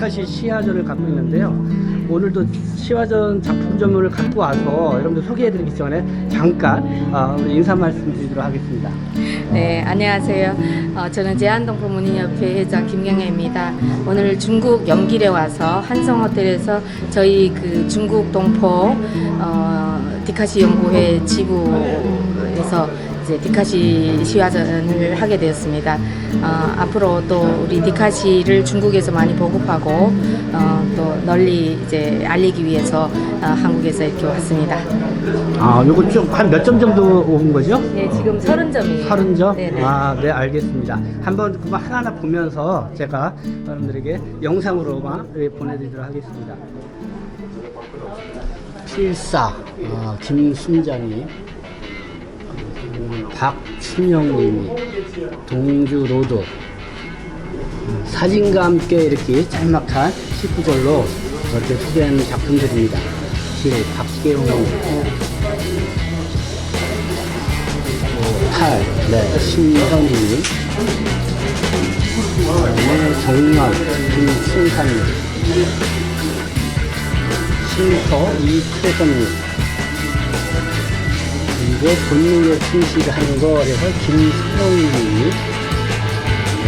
디카시 시화전을 갖고 있는데요. 오늘도 시화전 작품점을 갖고 와서 여러분들 소개해드리기 전에 잠깐 우리 인사 말씀드리도록 하겠습니다. 네, 안녕하세요. 저는 제한동포문인협회 회장 김경애입니다. 오늘 중국 영길에 와서 한성호텔에서 저희 그 중국 동포 디카시 연구회 지부에서 이제 디카시 시화전을 하게 되었습니다. 앞으로 또 우리 디카시를 중국에서 많이 보급하고 또 널리 이제 알리기 위해서 한국에서 이렇게 왔습니다. 요거 좀 한 몇 점 정도 온 거죠? 네, 지금 30점이에요. 30점? 네네. 네, 알겠습니다. 한번 그거 하나하나 보면서 제가 여러분들에게 영상으로만 보내드리도록 하겠습니다. 필사, 김순장님, 박춘영님이, 동주로드, 사진과 함께 이렇게 짤막한 19절로 이렇게 소개하는 작품들입니다. 박계홍님, 8, 네, 신현님, 정연, 김승산님, 신서 이태성님, 그리고 본능에 충실하는 거에서 김수영님이, 네,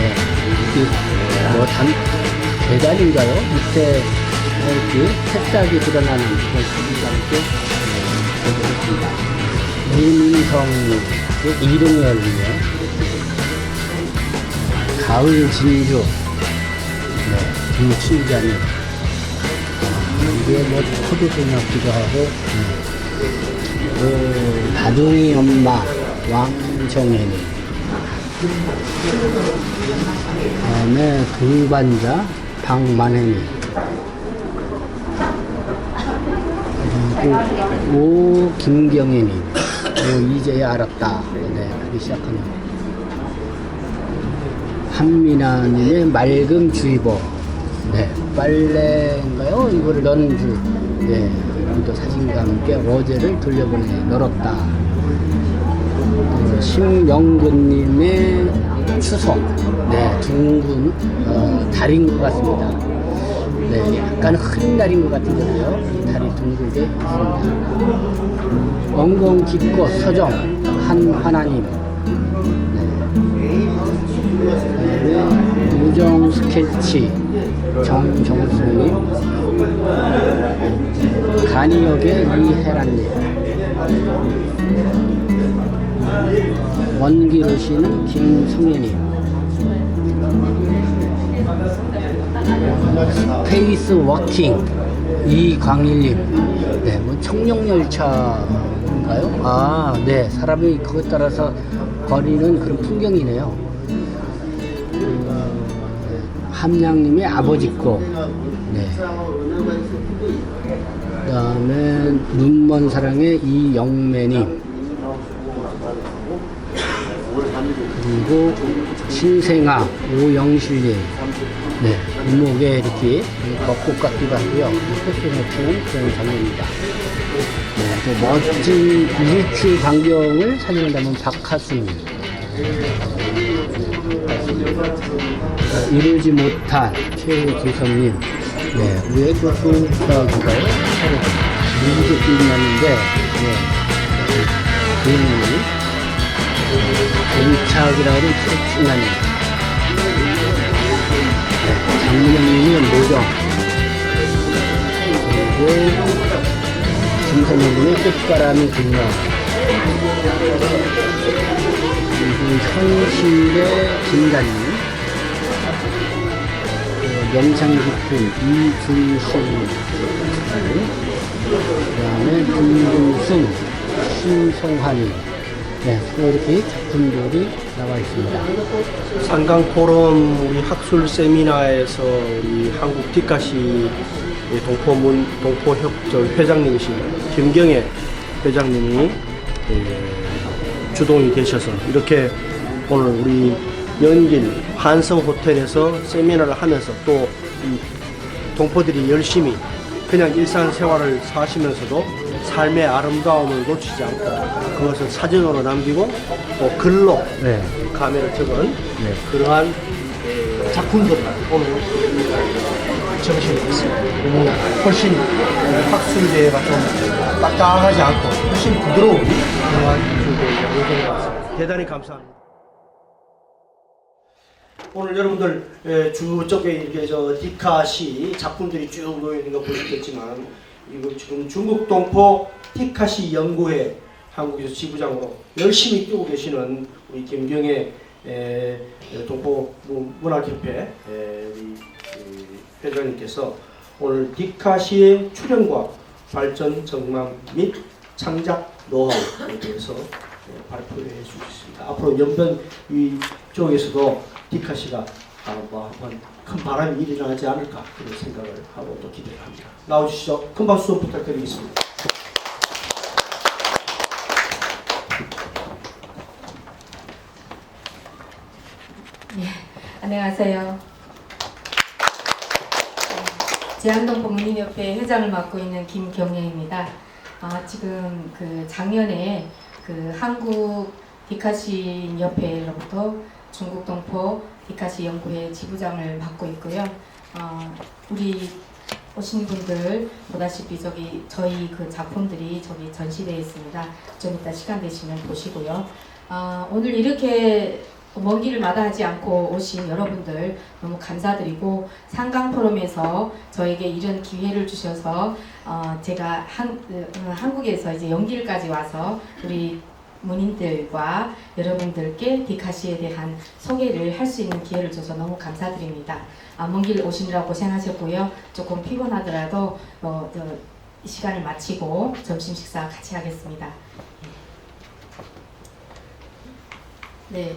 계단인가요? 밑에 이렇게 새싹이 드러나는 그런 사진과 함께 보여드렸습니다. 이민성님, 이동열이요. 가을 진주, 네, 김춘자님, 이게 뭐 포도주 같기도 하고, 다둥이 엄마 왕정혜님, 그다음에 동반자 박만혜님, 그리고 오 김경혜님, 이제야 알았다. 네, 하기 시작합니다. 한미나님의 맑음 주의보, 네, 빨래인가요? 이거를 넣는 줄, 네, 또 사진과 함께 어제를 돌려보내 널었다. 심영근님의 추석, 네, 둥근 달인 것 같습니다. 네, 약간 흐린 달인 것 같은데요. 달이 둥글게 있습니다. 엉겅 깊고 서정 한하나님, 네, 우정 스케치 정정수님, 간이역의 이혜란님, 원기르시는 김승혜님, 스페이스 워킹 이광일님, 네, 뭐 청룡열차인가요? 네, 사람이 그것 따라서 거리는 그런 풍경이네요. 함양님의 아버지 거, 네. 그 다음에 눈먼 사랑의 이영매님, 그리고 신생아 오영실님, 네, 이목에 이렇게 벚꽃 같기도 하고요. 꽃을 맺히는 그런 장면입니다. 네, 또 멋진 일출 광경을 사진을 담은 박하수님, 이루지 못한 최기선님, 네, 위에 그 수학인가요? 미국에 끼어났는데, 네, 부인님이 공착이라고 하는 최춘나님, 네, 장문영님이 모정, 그리고 김선영님의 끝바람이 그녀, 그리고 현실의 김단님, 명상 깊은 이준신, 그 다음에 김동순, 신성환이, 네, 이렇게 작품들이 나와 있습니다. 상강포럼 우리 학술 세미나에서 우리 한국 디카시 동포협절 회장님이신 김경애 회장님이 주동이 되셔서 이렇게 오늘 우리 연길 한성호텔에서 세미나를 하면서 또 이 동포들이 열심히 그냥 일상생활을 사시면서도 삶의 아름다움을 놓치지 않고 그것을 사진으로 남기고 또 글로 네. 감회를 적은 그러한 작품들을 오늘 정신이 너무 훨씬 학술계가 좀 딱딱하지 않고 훨씬 부드러운 그러한 기술계가 예정인 것 같습니다. 대단히 감사합니다. 오늘 여러분들 주쪽에 이렇게 디카시 작품들이 쭉 놓여 있는 거 보셨겠지만 이거 지금 중국 동포 디카시 연구회 한국에서 지부장으로 열심히 뛰고 계시는 우리 김경애 동포 문학협회 우리 회장님께서 오늘 디카시의 출현과 발전 정망 및 창작 노하우에 대해서 발표를 해주셨습니다. 앞으로 연변 위쪽에서도 디카시가 한번 큰 바람이 일어나지 않을까 그런 생각을 하고 또 기대를 합니다. 나와주시죠. 큰 박수 좀 부탁드리겠습니다. 네, 안녕하세요. 제한동 부모님협회 회장을 맡고 있는 김경애입니다. 지금 그 작년에 그 한국 디카시 협회로부터 중국 동포 디카시 연구회 지부장을 맡고 있고요. 우리 오신 분들 보다시피 저희 그 작품들이 전시되어 있습니다. 좀 이따 시간 되시면 보시고요. 오늘 이렇게 먼 길을 마다하지 않고 오신 여러분들 너무 감사드리고 상강 포럼에서 저에게 이런 기회를 주셔서 제가 한국에서 이제 연길까지 와서 우리 문인들과 여러분들께 디카시에 대한 소개를 할 수 있는 기회를 줘서 너무 감사드립니다. 먼 길 오시느라 고생하셨고요. 조금 피곤하더라도 이 시간을 마치고 점심 식사 같이 하겠습니다. 네.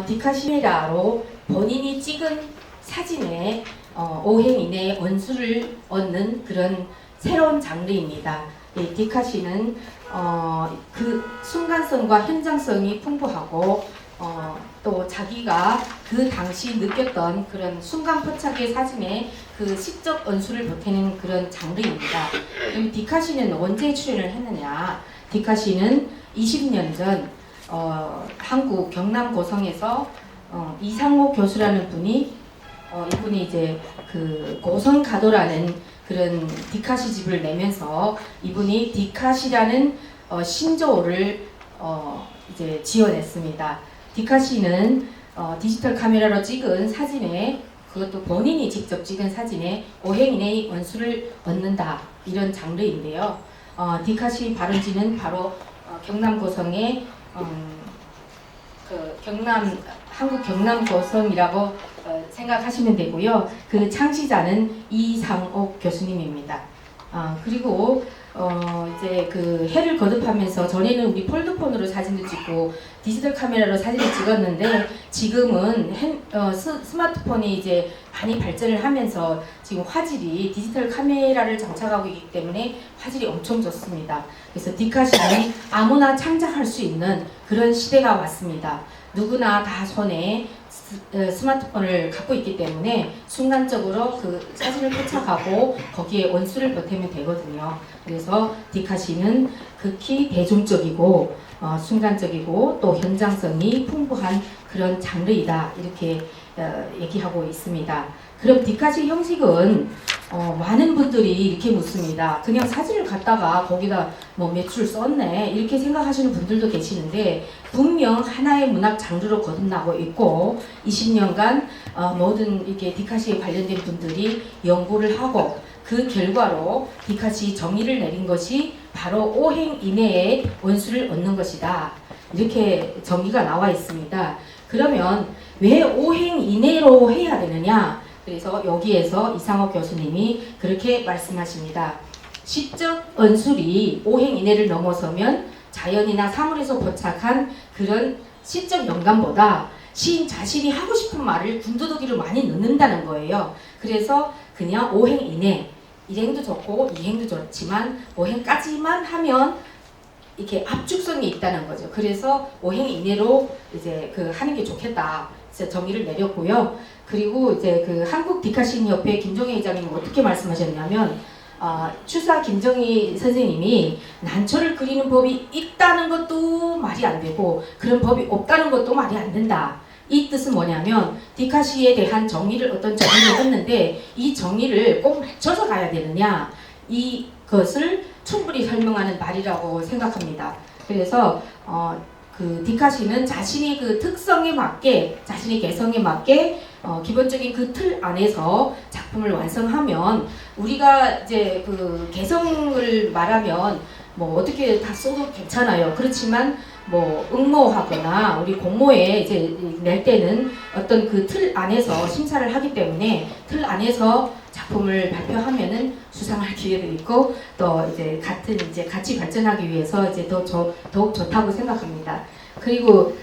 디카시메라로 본인이 찍은 사진에 오행 이내의 원수를 얻는 그런 새로운 장르입니다. 디카시는 그 순간성과 현장성이 풍부하고 또 자기가 그 당시 느꼈던 그런 순간 포착의 사진에 그 시적 언수를 보태는 그런 장르입니다. 그럼 디카시는 언제 출연을 했느냐? 디카시는 20년 전 한국 경남 고성에서 이상호 교수라는 분이 이분이 이제 그 고성가도라는 그런 디카시 집을 내면서 이분이 디카시라는 신조어를 이제 지어냈습니다. 디카시는 디지털 카메라로 찍은 사진에 그것도 본인이 직접 찍은 사진에 오행인의 원수를 얻는다 이런 장르인데요. 디카시 발원지는 바로 경남 고성의 한국 경남 고성이라고 생각하시면 되고요. 그 창시자는 이상옥 교수님입니다. 그리고 이제 그 해를 거듭하면서 전에는 우리 폴드폰으로 사진을 찍고 디지털 카메라로 사진을 찍었는데 지금은 스마트폰이 이제 많이 발전을 하면서 지금 화질이 디지털 카메라를 장착하고 있기 때문에 화질이 엄청 좋습니다. 그래서 디카시는 아무나 창작할 수 있는 그런 시대가 왔습니다. 누구나 다 손에 스마트폰을 갖고 있기 때문에 순간적으로 그 사진을 포착하고 거기에 원수를 보태면 되거든요. 그래서 디카시는 극히 대중적이고 순간적이고 또 현장성이 풍부한 그런 장르이다 이렇게 얘기하고 있습니다. 그럼 디카시 형식은 많은 분들이 이렇게 묻습니다. 그냥 사진을 갖다가 거기다 뭐 매출 썼네 이렇게 생각하시는 분들도 계시는데 분명 하나의 문학 장르로 거듭나고 있고 20년간 모든 이렇게 디카시에 관련된 분들이 연구를 하고 그 결과로 디카시 정의를 내린 것이 바로 오행 이내의 원수를 얻는 것이다. 이렇게 정의가 나와 있습니다. 그러면 왜 오행 이내로 해야 되느냐? 그래서 여기에서 이상옥 교수님이 그렇게 말씀하십니다. 시적 언술이 오행 이내를 넘어서면 자연이나 사물에서 포착한 그런 시적 영감보다 시인 자신이 하고 싶은 말을 군더더기로 많이 넣는다는 거예요. 그래서 그냥 오행 이내, 일행도 좋고 이행도 좋지만 오행까지만 하면 이렇게 압축성이 있다는 거죠. 그래서 오행 이내로 이제 그 하는 게 좋겠다. 그래서 정의를 내렸고요. 그리고 이제 그 한국 디카시 협회 김종희 회장님은 어떻게 말씀하셨냐면 추사 김정희 선생님이 난초를 그리는 법이 있다는 것도 말이 안 되고 그런 법이 없다는 것도 말이 안 된다. 이 뜻은 뭐냐면 디카시에 대한 정의를 어떤 정의를 했는데 이 정의를 꼭 맞춰서 가야 되느냐 이것을 충분히 설명하는 말이라고 생각합니다. 그래서 그 디카시는 자신의 그 특성에 맞게 자신의 개성에 맞게 기본적인 그 틀 안에서 작품을 완성하면 우리가 이제 그 개성을 말하면 뭐 어떻게 다 써도 괜찮아요. 그렇지만 뭐 응모하거나 우리 공모에 이제 낼 때는 어떤 그 틀 안에서 심사를 하기 때문에 틀 안에서 작품을 발표하면은 수상할 기회도 있고 또 이제 같은 이제 같이 발전하기 위해서 이제 더욱 좋다고 생각합니다. 그리고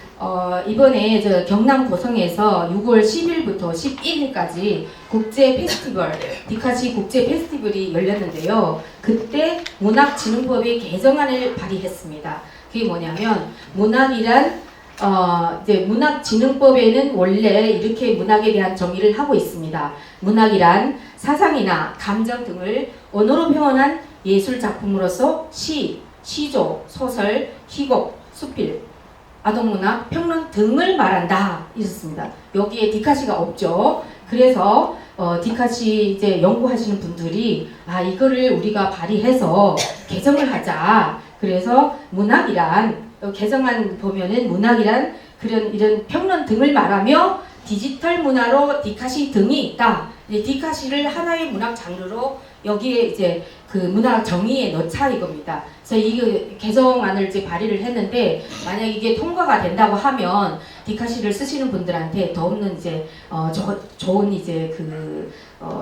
이번에 저 경남 고성에서 6월 10일부터 11일까지 국제 페스티벌 디카시 국제 페스티벌이 열렸는데요. 그때 문학진흥법의 개정안을 발의했습니다. 그게 뭐냐면 문학이란 이제 문학진흥법에는 원래 이렇게 문학에 대한 정의를 하고 있습니다. 문학이란 사상이나 감정 등을 언어로 표현한 예술 작품으로서 시, 시조, 소설, 희곡, 수필, 아동문학, 평론 등을 말한다. 이렇습니다. 여기에 디카시가 없죠. 그래서 디카시 이제 연구하시는 분들이 이거를 우리가 발의해서 개정을 하자. 그래서 문학이란 개정안 보면은 문학이란 이런 평론 등을 말하며 디지털 문화로 디카시 등이 있다. 디카시를 하나의 문학 장르로 여기에 이제 그 문학 정의에 넣자 이겁니다. 그래서 이 개정안을 이제 발의를 했는데 만약 이게 통과가 된다고 하면 디카시를 쓰시는 분들한테 더 없는 이제 좋은 이제 그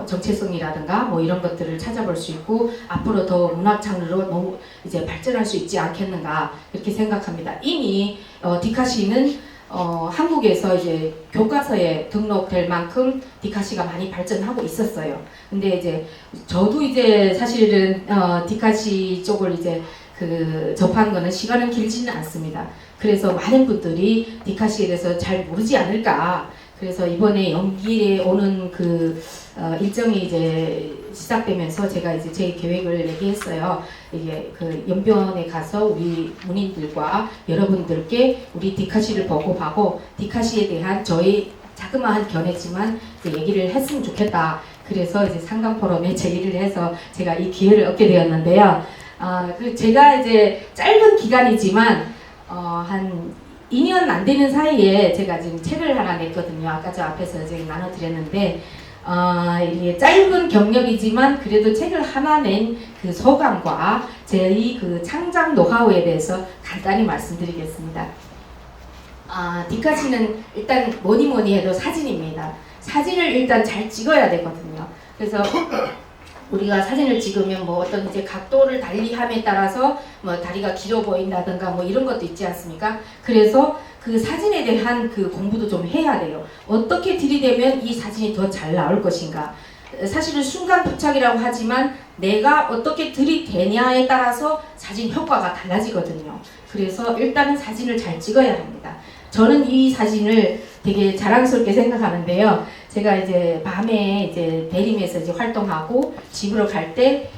정체성이라든가 뭐 이런 것들을 찾아볼 수 있고 앞으로 더 문학 장르로 너무 이제 발전할 수 있지 않겠는가 이렇게 생각합니다. 이미 디카시는 한국에서 이제 교과서에 등록될 만큼 디카시가 많이 발전하고 있었어요. 근데 이제 저도 이제 사실은 디카시 쪽을 이제 그 접한 거는 시간은 길지는 않습니다. 그래서 많은 분들이 디카시에 대해서 잘 모르지 않을까. 그래서 이번에 연기에 오는 그 일정이 이제 시작되면서 제가 이제 제 계획을 얘기했어요. 이게 그 연변에 가서 우리 문인들과 여러분들께 우리 디카시를 보고하고 디카시에 대한 저의 자그마한 견해지만 이제 얘기를 했으면 좋겠다. 그래서 이제 상강 포럼에 제의를 해서 제가 이 기회를 얻게 되었는데요. 제가 이제 짧은 기간이지만 한 2년 안 되는 사이에 제가 지금 책을 하나 냈거든요. 아까 저 앞에서 지금 나눠드렸는데 이게 짧은 경력이지만 그래도 책을 하나 낸 그 소감과 제 그 창작 노하우에 대해서 간단히 말씀드리겠습니다. 디카시는 일단 뭐니 해도 사진입니다. 사진을 일단 잘 찍어야 되거든요. 그래서 우리가 사진을 찍으면 뭐 어떤 이제 각도를 달리함에 따라서 뭐 다리가 길어 보인다든가 뭐 이런 것도 있지 않습니까? 그래서 그 사진에 대한 그 공부도 좀 해야 돼요. 어떻게 들이대면 이 사진이 더 잘 나올 것인가? 사실은 순간 포착이라고 하지만 내가 어떻게 들이대냐에 따라서 사진 효과가 달라지거든요. 그래서 일단은 사진을 잘 찍어야 합니다. 저는 이 사진을 되게 자랑스럽게 생각하는데요. 제가 이제 밤에 이제 대림에서 이제 활동하고 집으로 갈 때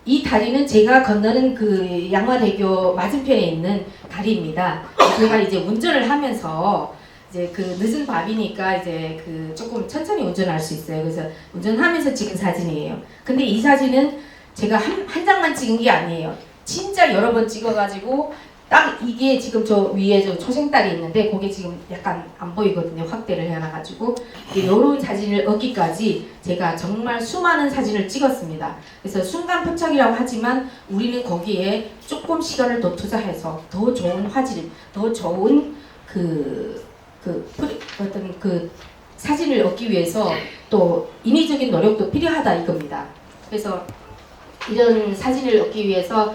이 다리는 제가 건너는 그 양화대교 맞은편에 있는 다리입니다. 제가 이제 운전을 하면서 이제 그 늦은 밤이니까 이제 그 조금 천천히 운전할 수 있어요. 그래서 운전하면서 찍은 사진이에요. 근데 이 사진은 제가 한 장만 찍은 게 아니에요. 진짜 여러 번 찍어가지고 딱 이게 지금 저 위에 저 초생달이 있는데 그게 지금 약간 안 보이거든요. 확대를 해놔가지고 이런 사진을 얻기까지 제가 정말 수많은 사진을 찍었습니다. 그래서 순간 포착이라고 하지만 우리는 거기에 조금 시간을 더 투자해서 더 좋은 화질, 더 좋은 어떤 그 사진을 얻기 위해서 또 인위적인 노력도 필요하다 이겁니다. 그래서 이런 사진을 얻기 위해서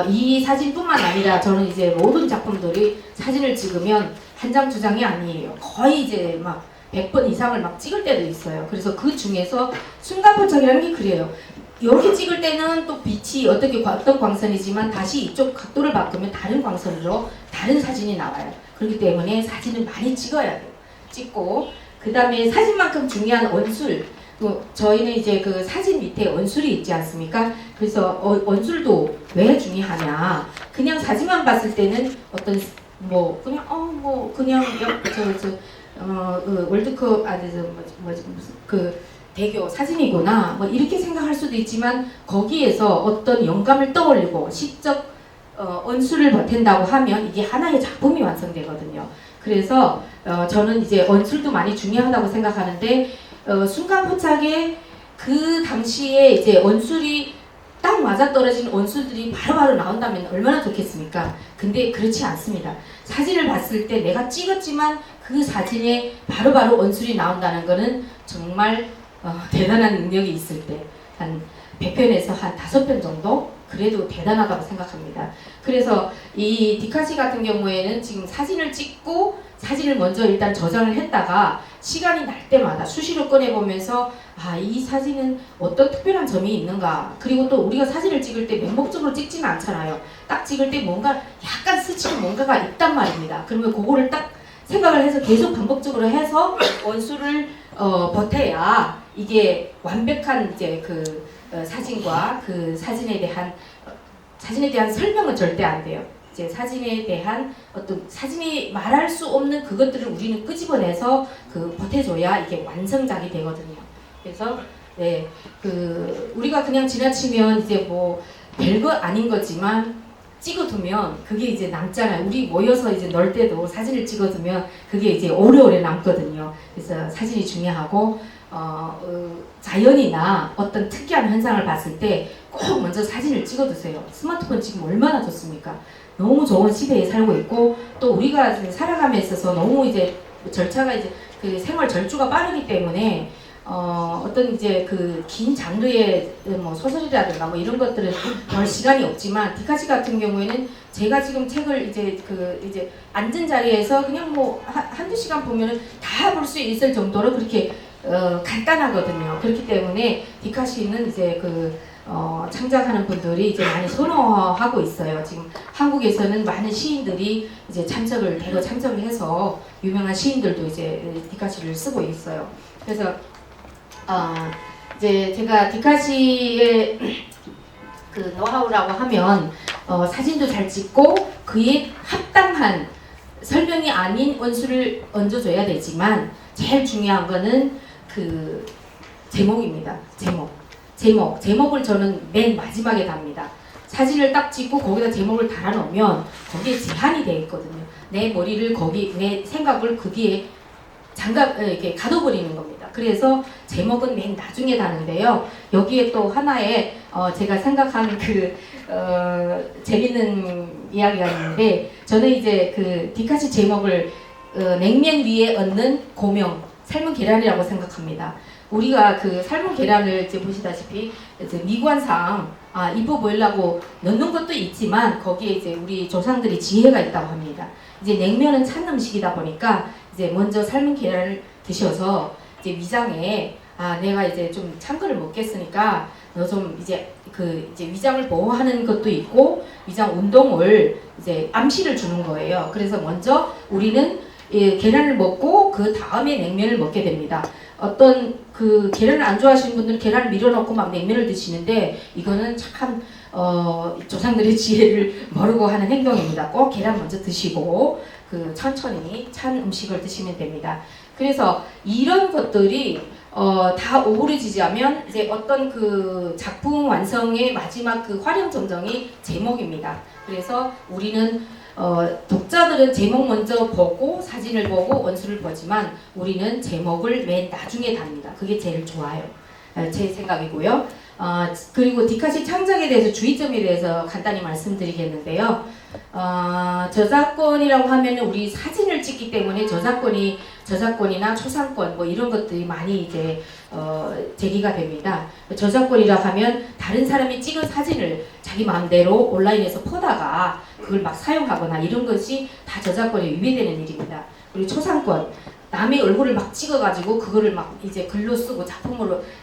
이 사진뿐만 아니라 저는 이제 모든 작품들이 사진을 찍으면 한 장, 두 장이 아니에요. 거의 이제 막 100번 이상을 막 찍을 때도 있어요. 그래서 그 중에서 순간 포착이라는 게 그래요. 이렇게 찍을 때는 또 빛이 어떤 광선이지만 다시 이쪽 각도를 바꾸면 다른 광선으로 다른 사진이 나와요. 그렇기 때문에 사진을 많이 찍어야 돼요. 찍고 그 다음에 사진만큼 중요한 원술. 저희는 이제 그 사진 밑에 원술이 있지 않습니까? 그래서 원술도 왜 중요하냐? 그냥 사진만 봤을 때는 어떤 뭐 그냥 월드컵 무슨 그 대교 사진이구나 뭐 이렇게 생각할 수도 있지만 거기에서 어떤 영감을 떠올리고 시적 언수를 보탠다고 하면 이게 하나의 작품이 완성되거든요. 그래서 저는 이제 언술도 많이 중요하다고 생각하는데 순간포착에 그 당시에 이제 언술이 딱 맞아떨어진 언술들이 바로바로 나온다면 얼마나 좋겠습니까? 근데 그렇지 않습니다. 사진을 봤을 때 내가 찍었지만 그 사진에 바로바로 언술이 나온다는 거는 정말 대단한 능력이 있을 때 한 100편에서 한 5편 정도? 그래도 대단하다고 생각합니다. 그래서 이 디카시 같은 경우에는 지금 사진을 찍고 사진을 먼저 일단 저장을 했다가 시간이 날 때마다 수시로 꺼내보면서 이 사진은 어떤 특별한 점이 있는가, 그리고 또 우리가 사진을 찍을 때 맹목적으로 찍지는 않잖아요. 딱 찍을 때 뭔가 약간 스치는 뭔가가 있단 말입니다. 그러면 그거를 딱 생각을 해서 계속 반복적으로 해서 원수를 버텨야 이게 완벽한 이제 그 사진과 그 사진에 대한 설명은 절대 안 돼요. 이제 사진에 대한 어떤 사진이 말할 수 없는 그것들을 우리는 끄집어내서 그 버텨줘야 이게 완성작이 되거든요. 그래서 네, 그 우리가 그냥 지나치면 이제 뭐 별거 아닌 거지만 찍어두면 그게 이제 남잖아요. 우리 모여서 이제 놀 때도 사진을 찍어두면 그게 이제 오래오래 남거든요. 그래서 사진이 중요하고 자연이나 어떤 특이한 현상을 봤을 때 꼭 먼저 사진을 찍어두세요. 스마트폰 지금 얼마나 좋습니까? 너무 좋은 시대에 살고 있고 또 우리가 살아감에 있어서 너무 이제 절차가 이제 그 생활 절주가 빠르기 때문에 어떤 이제 그 긴 장르의 뭐 소설이라든가 뭐 이런 것들은 별 시간이 없지만 디카시 같은 경우에는 제가 지금 책을 이제 앉은 자리에서 그냥 뭐 한두 시간 보면은 다 볼 수 있을 정도로 그렇게 간단하거든요. 그렇기 때문에 디카시는 이제 창작하는 분들이 이제 많이 선호하고 있어요. 지금 한국에서는 많은 시인들이 이제 참석을 해서 유명한 시인들도 이제 디카시를 쓰고 있어요. 그래서 이제 제가 디카시의 그 노하우라고 하면 사진도 잘 찍고 그에 합당한 설명이 아닌 원수를 얹어줘야 되지만 제일 중요한 거는 그 제목입니다. 제목을 저는 맨 마지막에 답니다. 사진을 딱 찍고 거기다 제목을 달아놓으면 거기에 제한이 되어 있거든요. 내 머리를 내 생각을 거기에 이렇게 가둬버리는 겁니다. 그래서 제목은 맨 나중에 다는데요. 여기에 또 하나의 제가 생각하는 재밌는 이야기가 있는데 저는 이제 그 디카시 제목을 냉면 위에 얹는 고명, 삶은 계란이라고 생각합니다. 우리가 그 삶은 계란을 이제 보시다시피 이제 미관상 이뻐 보이려고 넣는 것도 있지만 거기에 이제 우리 조상들이 지혜가 있다고 합니다. 이제 냉면은 찬 음식이다 보니까 이제 먼저 삶은 계란을 드셔서 이제 위장에 내가 이제 좀 찬 거를 먹겠으니까 너 좀 이제 이제 위장을 보호하는 것도 있고 위장 운동을 이제 암시를 주는 거예요. 그래서 먼저 우리는 계란을 먹고 그 다음에 냉면을 먹게 됩니다. 어떤 그 계란을 안 좋아하시는 분들은 계란을 밀어넣고 막 냉면을 드시는데 이거는 참 조상들의 지혜를 모르고 하는 행동입니다. 꼭 계란 먼저 드시고 천천히 찬 음식을 드시면 됩니다. 그래서 이런 것들이 다 어우러지자면 이제 어떤 그 작품 완성의 마지막 그 활용점정이 제목입니다. 그래서 우리는 독자들은 제목 먼저 보고 사진을 보고 원수를 보지만 우리는 제목을 맨 나중에 답니다. 그게 제일 좋아요. 제 생각이고요. 그리고 디카시 창작에 대해서 주의점에 대해서 간단히 말씀드리겠는데요. 저작권이라고 하면 우리 사진을 찍기 때문에 저작권이나 초상권 뭐 이런 것들이 많이 이제 제기가 됩니다. 저작권이라 하면 다른 사람이 찍은 사진을 자기 마음대로 온라인에서 퍼다가 그걸 막 사용하거나 이런 것이 다 저작권에 위배되는 일입니다. 그리고 초상권, 남의 얼굴을 막 찍어가지고 그거를 막 이제 글로 쓰고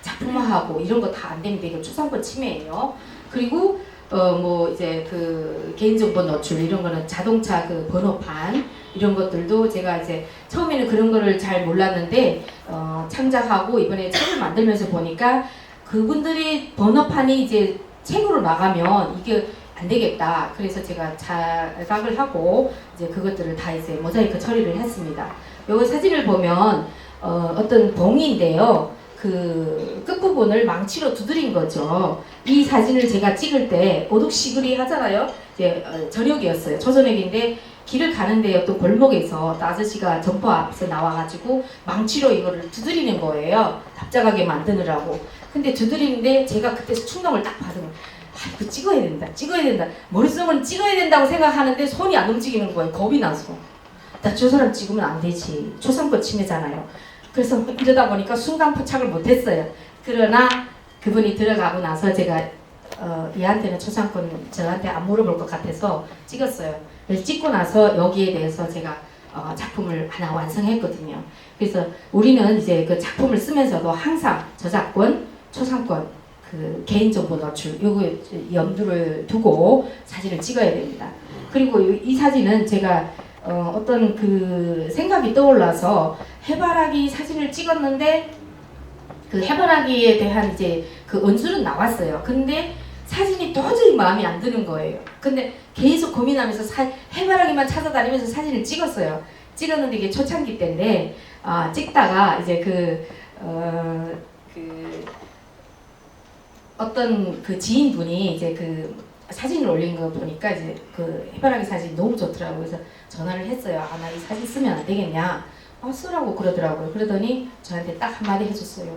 작품화하고 이런 거 다 안 됩니다. 이거 초상권 침해예요. 그리고 뭐 이제 그 개인정보 노출 이런 거는 자동차 그 번호판 이런 것들도 제가 이제 처음에는 그런 거를 잘 몰랐는데 창작하고 이번에 책을 만들면서 보니까 그분들이 번호판이 이제 책으로 나가면 이게 안 되겠다. 그래서 제가 자각을 하고 이제 그것들을 다 이제 모자이크 처리를 했습니다. 요 사진을 보면 어떤 봉인데요. 그 끝부분을 망치로 두드린 거죠. 이 사진을 제가 찍을 때 오독시그리 하잖아요. 이제 저녁이었어요. 초저녁인데 길을 가는데 어떤 골목에서 아저씨가 점퍼 앞에서 나와가지고 망치로 이거를 두드리는 거예요. 답답하게 만드느라고. 근데 두드리는데 제가 그때 충동을 딱 받은 거예요. 아, 이거 찍어야 된다. 찍어야 된다. 머릿속은 찍어야 된다고 생각하는데 손이 안 움직이는 거예요. 겁이 나서. 나 저 사람 찍으면 안 되지. 초상권 침해잖아요. 그래서 이러다 보니까 순간 포착을 못했어요. 그러나 그분이 들어가고 나서 제가 얘한테는 초상권 저한테 안 물어볼 것 같아서 찍었어요. 그래서 찍고 나서 여기에 대해서 제가 작품을 하나 완성했거든요. 그래서 우리는 이제 그 작품을 쓰면서도 항상 저작권, 초상권, 그 개인정보 노출 요거 염두를 두고 사진을 찍어야 됩니다. 그리고 이 사진은 제가 어떤 그 생각이 떠올라서 해바라기 사진을 찍었는데 그 해바라기에 대한 이제 그 언술은 나왔어요. 근데 사진이 도저히 마음에 안 드는 거예요. 근데 계속 고민하면서 해바라기만 찾아다니면서 사진을 찍었어요. 찍었는데 이게 초창기 때인데 찍다가 이제 어떤 그 지인분이 이제 그 사진을 올린 거 보니까 이제 그 해바라기 사진이 너무 좋더라고요. 그래서 전화를 했어요. 나 이 사진 쓰면 안 되겠냐? 쓰라고 그러더라고요. 그러더니 저한테 딱 한마디 해줬어요.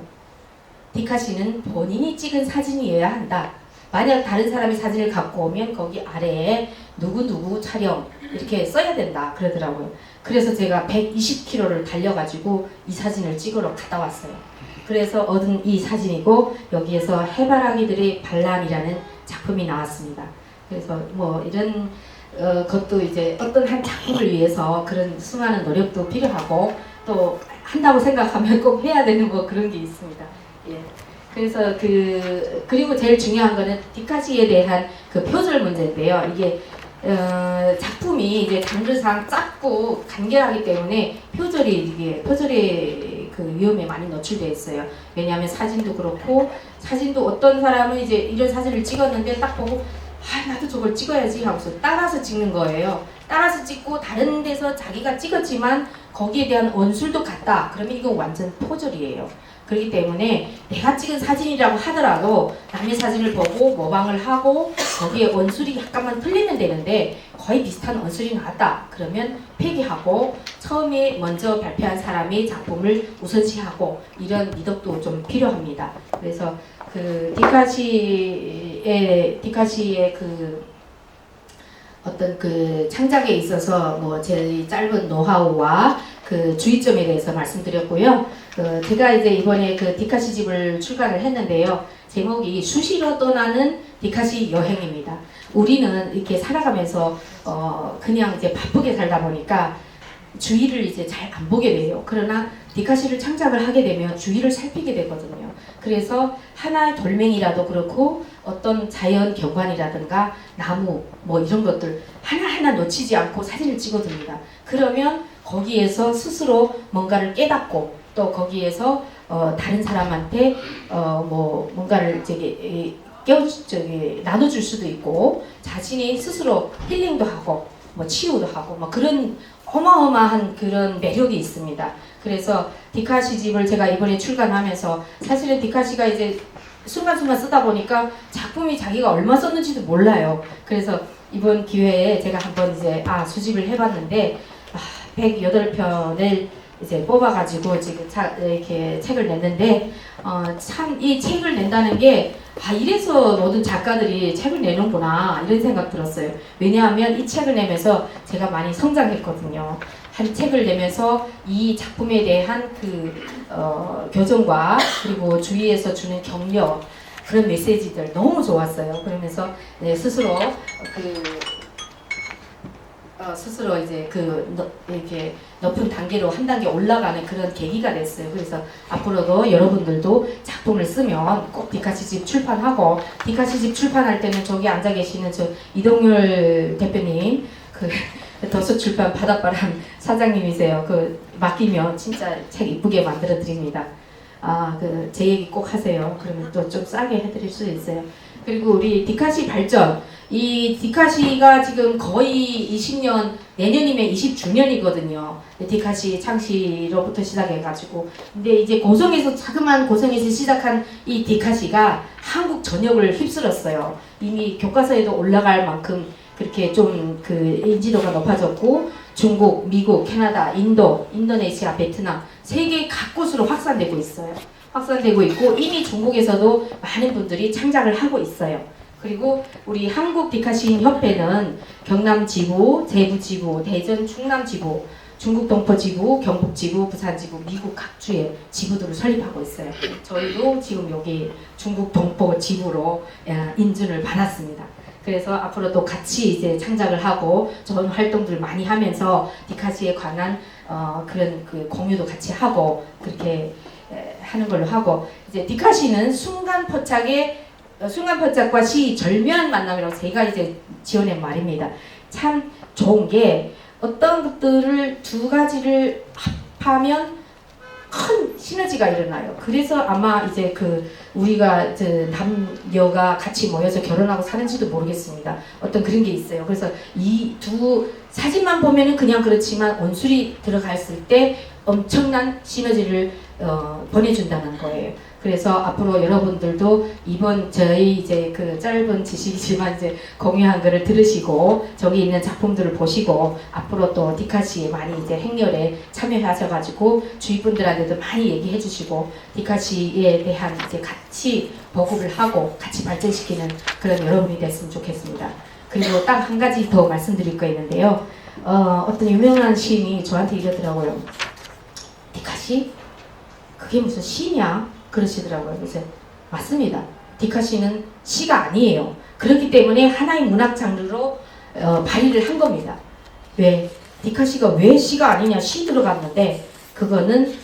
디카시는 본인이 찍은 사진이어야 한다. 만약 다른 사람이 사진을 갖고 오면 거기 아래에 누구누구 촬영 이렇게 써야 된다 그러더라고요. 그래서 제가 120km를 달려가지고 이 사진을 찍으러 갔다 왔어요. 그래서 얻은 이 사진이고 여기에서 해바라기들의 반란이라는 작품이 나왔습니다. 그래서 뭐 이런 것도 이제 어떤 한 작품을 위해서 그런 수많은 노력도 필요하고 또 한다고 생각하면 꼭 해야 되는 뭐 그런 게 있습니다. 예. 그래서 그리고 제일 중요한 거는 디카시에 대한 그 표절 문제인데요. 이게 작품이 이제 장르상 짧고 간결하기 때문에 표절의 그 위험에 많이 노출되어 있어요. 왜냐하면 사진도 그렇고 사진도 어떤 사람은 이제 이런 사진을 찍었는데 딱 보고 나도 저걸 찍어야지 하고서 따라서 찍는 거예요. 따라서 찍고 다른 데서 자기가 찍었지만 거기에 대한 원술도 같다. 그러면 이건 완전 포절이에요. 그렇기 때문에 내가 찍은 사진이라고 하더라도 남의 사진을 보고 모방을 하고 거기에 원술이 약간만 틀리면 되는데 거의 비슷한 원술이 나왔다. 그러면 폐기하고 처음에 먼저 발표한 사람이 작품을 우선시하고 이런 미덕도 좀 필요합니다. 그래서 그 디카시의 그 어떤 그 창작에 있어서 뭐 제 짧은 노하우와 그 주의점에 대해서 말씀드렸고요. 제가 이제 이번에 그 디카시 집을 출간을 했는데요. 제목이 수시로 떠나는 디카시 여행입니다. 우리는 이렇게 살아가면서 그냥 이제 바쁘게 살다 보니까 주위를 이제 잘 안 보게 돼요. 그러나 디카시를 창작을 하게 되면 주위를 살피게 되거든요. 그래서 하나의 돌멩이라도 그렇고 어떤 자연 경관이라든가 나무 뭐 이런 것들 하나하나 놓치지 않고 사진을 찍어둡니다. 그러면 거기에서 스스로 뭔가를 깨닫고 또 거기에서 다른 사람한테 뭐 뭔가를 나눠줄 수도 있고 자신이 스스로 힐링도 하고 뭐 치유도 하고 뭐 그런 어마어마한 그런 매력이 있습니다. 그래서 디카시 집을 제가 이번에 출간하면서 사실은 디카시가 이제 순간순간 쓰다 보니까 작품이 자기가 얼마 썼는지도 몰라요. 그래서 이번 기회에 제가 한번 이제 수집을 해봤는데 108편을 이제 뽑아가지고 지금 이렇게 책을 냈는데 참 이 책을 낸다는 게 이래서 모든 작가들이 책을 내는구나 이런 생각 들었어요. 왜냐하면 이 책을 내면서 제가 많이 성장했거든요. 한 책을 내면서 이 작품에 대한 그 교정과 그리고 주위에서 주는 격려 그런 메시지들 너무 좋았어요. 그러면서 스스로 스스로 이제 이렇게 높은 단계로 한 단계 올라가는 그런 계기가 됐어요. 그래서 앞으로도 여러분들도 작품을 쓰면 꼭 디카시 집 출판하고 디카시 집 출판할 때는 저기 앉아 계시는 저 이동률 대표님 도서출판 바닷바람 사장님이세요. 맡기면 진짜 책 이쁘게 만들어 드립니다. 제 얘기 꼭 하세요. 그러면 또 좀 싸게 해드릴 수 있어요. 그리고 우리 디카시 발전, 이 디카시가 지금 거의 20년, 내년이면 20주년이거든요. 디카시 창시로부터 시작해가지고. 근데 이제 고성에서, 자그마한 고성에서 시작한 이 디카시가 한국 전역을 휩쓸었어요. 이미 교과서에도 올라갈 만큼 그렇게 좀 그 인지도가 높아졌고, 중국, 미국, 캐나다, 인도, 인도네시아, 베트남, 세계 각곳으로 확산되고 있어요. 확산되고 있고, 이미 중국에서도 많은 분들이 창작을 하고 있어요. 그리고 우리 한국 디카시인 협회는 경남 지부, 제부 지부, 대전 충남 지부, 중국 동포 지부, 경북 지부, 부산 지부, 미국 각주의 지부들을 설립하고 있어요. 저희도 지금 여기 중국 동포 지부로 인준을 받았습니다. 그래서 앞으로도 같이 이제 창작을 하고 좋은 활동들 많이 하면서 디카시에 관한 그런 그 공유도 같이 하고 그렇게 하는 걸로 하고, 이제 디카시는 순간포착과 시 절묘한 만남이라고 제가 이제 지어낸 말입니다. 참 좋은 게 어떤 것들을 두 가지를 합하면 큰 시너지가 일어나요. 그래서 아마 이제 그 우리가 남녀가 같이 모여서 결혼하고 사는지도 모르겠습니다. 어떤 그런 게 있어요. 그래서 이 두 사진만 보면은 그냥 그렇지만 원술이 들어갔을 때 엄청난 시너지를 보내준다는 거예요. 그래서 앞으로 여러분들도 이번 저희 이제 그 짧은 지식이지만 이제 공유한 거를 들으시고 저기 있는 작품들을 보시고 앞으로 또 디카시에 많이 이제 행렬에 참여하셔가지고 주위 분들한테도 많이 얘기해 주시고 디카시에 대한 이제 같이 보급을 하고 같이 발전시키는 그런 여러분이 됐으면 좋겠습니다. 그리고 딱 한 가지 더 말씀드릴 거 있는데요. 어떤 유명한 시인이 저한테 이러더라고요. 디카시? 그게 무슨 시냐? 그러시더라고요. 그래서 맞습니다. 디카시는 시가 아니에요. 그렇기 때문에 하나의 문학 장르로 발휘를 한 겁니다. 왜? 디카시가 왜 시가 아니냐? 시 들어갔는데 그거는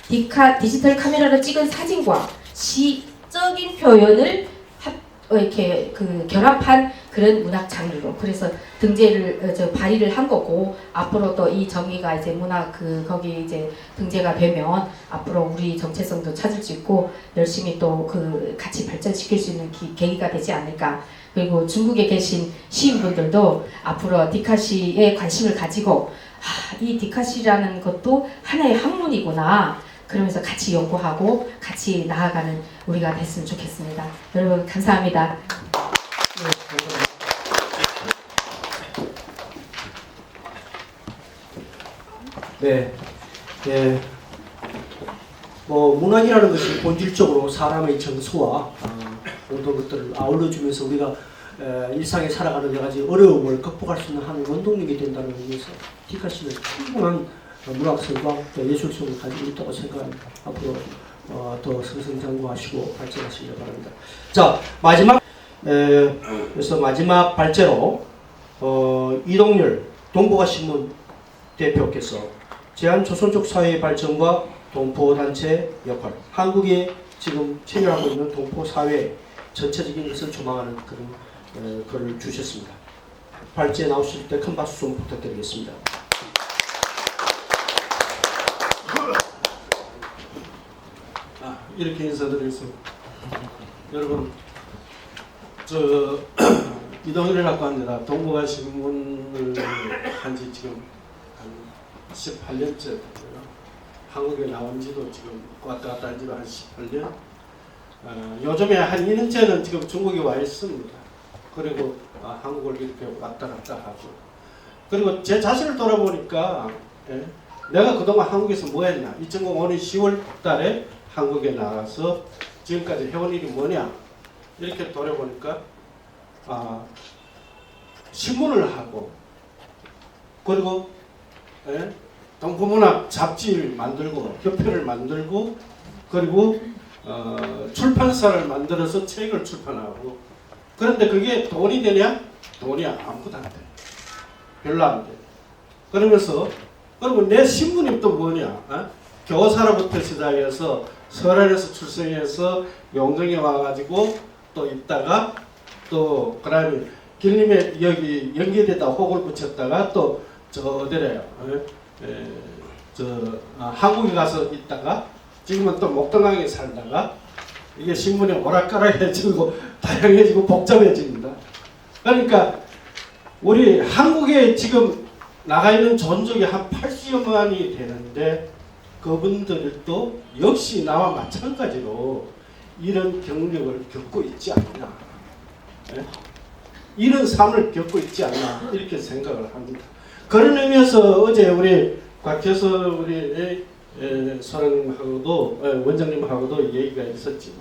디지털 카메라로 찍은 사진과 시적인 표현을 이렇게 그 결합한 그런 문학 장르로, 그래서 등재를 발휘를 한 거고, 앞으로 또 이 정의가 이제 문학 거기 이제 등재가 되면 앞으로 우리 정체성도 찾을 수 있고 열심히 또 그 같이 발전시킬 수 있는 계기가 되지 않을까. 그리고 중국에 계신 시인분들도 앞으로 디카시에 관심을 가지고 이 디카시라는 것도 하나의 학문이구나. 그러면서 같이 연구하고 같이 나아가는 우리가 됐으면 좋겠습니다. 여러분 감사합니다. 네. 예. 뭐 문학이라는 것이 본질적으로 사람의 정서와 모든 것들을 아울러주면서 우리가 일상에 살아가는 여러 가지 어려움을 극복할 수 있는 한 원동력이 된다는 의미에서 디카시는 충분한 문학성과 예술성을 가지고 있다고 생각합니다. 앞으로 더 승승장구하시고 발전하시길 바랍니다. 자, 그래서 마지막 발제로 이동열 동북아신문 대표께서 제한조선족 사회의 발전과 동포단체 역할, 한국에 지금 참여하고 있는 동포사회 전체적인 것을 조망하는 그런 글을 주셨습니다. 발제에 나오실 때 큰 박수 좀 부탁드리겠습니다. 이렇게 인사드리겠습니다. 여러분, 이동일이라고 합니다. 동북아신문을 한지 지금 한 18년째 됐고요. 한국에 나온 지도 지금 왔다 갔다 한 지도 한 18년. 요즘에 한 2년째는 지금 중국에 와 있습니다. 그리고 한국을 이렇게 왔다 갔다 하고. 그리고 제 자신을 돌아보니까 내가 그동안 한국에서 뭐 했나. 2005년 10월 달에 한국에 나가서 지금까지 해온 일이 뭐냐 이렇게 돌아보니까 신문을 하고 그리고 동포문학 잡지를 만들고 협회를 만들고 그리고 출판사를 만들어서 책을 출판하고, 그런데 그게 돈이 되냐? 돈이 아무것도 안 돼. 별로 안 돼. 그러면서 그리고 내 신문이 또 뭐냐? 교사로부터 시작해서 설안에서 출생해서 용정에 와가지고 또 있다가 또 그다음에 길림에 여기 연계에다 혹을 붙였다가 또 저 어디래요? 한국에 가서 있다가 지금은 또 목동강에 살다가 이게 신문이 오락가락해지고 다양해지고 복잡해집니다. 그러니까 우리 한국에 지금 나가 있는 존족이 한 80여만이 되는데 그분들도 역시 나와 마찬가지로 이런 경력을 겪고 있지 않나, 예? 이런 삶을 겪고 있지 않나 이렇게 생각을 합니다. 그런 의미에서 어제 우리 곽혜서 우리 소장님하고도 원장님하고도 얘기가 있었지만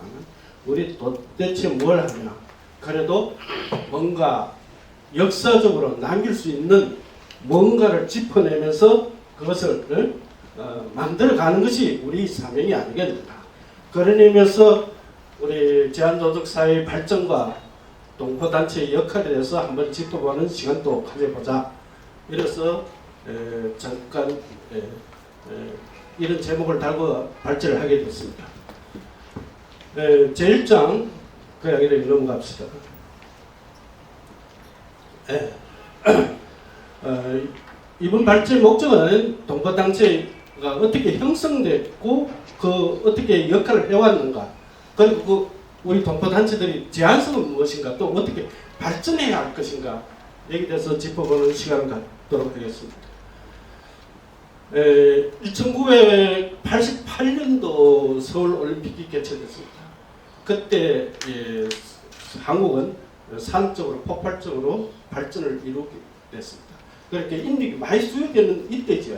우리 도대체 뭘 하냐, 그래도 뭔가 역사적으로 남길 수 있는 뭔가를 짚어내면서 그것을 만들어가는 것이 우리 사명이 아니겠는가. 그런 의미에서 우리 제한도덕사회의 발전과 동포단체의 역할에 대해서 한번 짚어보는 시간도 가져보자. 이래서 잠깐 이런 제목을 달고 발제를 하게 됐습니다. 제1장 그 이야기를 넘어갑시다. 이번 발제의 목적은 동포단체가 어떻게 형성됐고 그 어떻게 역할을 해왔는가, 그리고 우리 동포단체들이 제한성은 무엇인가, 또 어떻게 발전해야 할 것인가 여기에 대해서 짚어보는 시간을 갖도록 하겠습니다. 1988년도 서울올림픽이 개최됐습니다. 그때 한국은 산업적으로 폭발적으로 발전을 이루게 됐습니다. 그렇게 인력이 많이 수요되는 이때죠.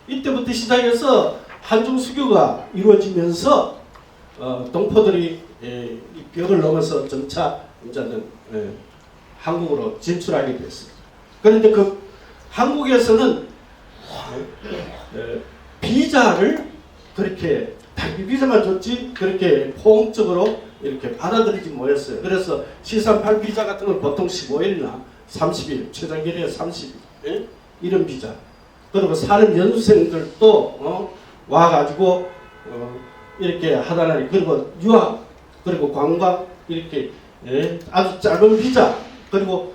이때부터 시작해서 한중 수교가 이루어지면서 동포들이 이 벽을 넘어서 점차 이제는 한국으로 진출하게 됐습니다. 그런데 그 한국에서는 비자를 그렇게 단기 비자만 줬지 그렇게 포용적으로 이렇게 받아들이지 못했어요. 그래서 738 비자 같은 건 보통 15일이나 30일, 최장기에 30일 이런 비자. 그리고 사는 연수생들도 와가지고 이렇게 하다니, 그리고 유학, 그리고 관광 이렇게 아주 짧은 비자, 그리고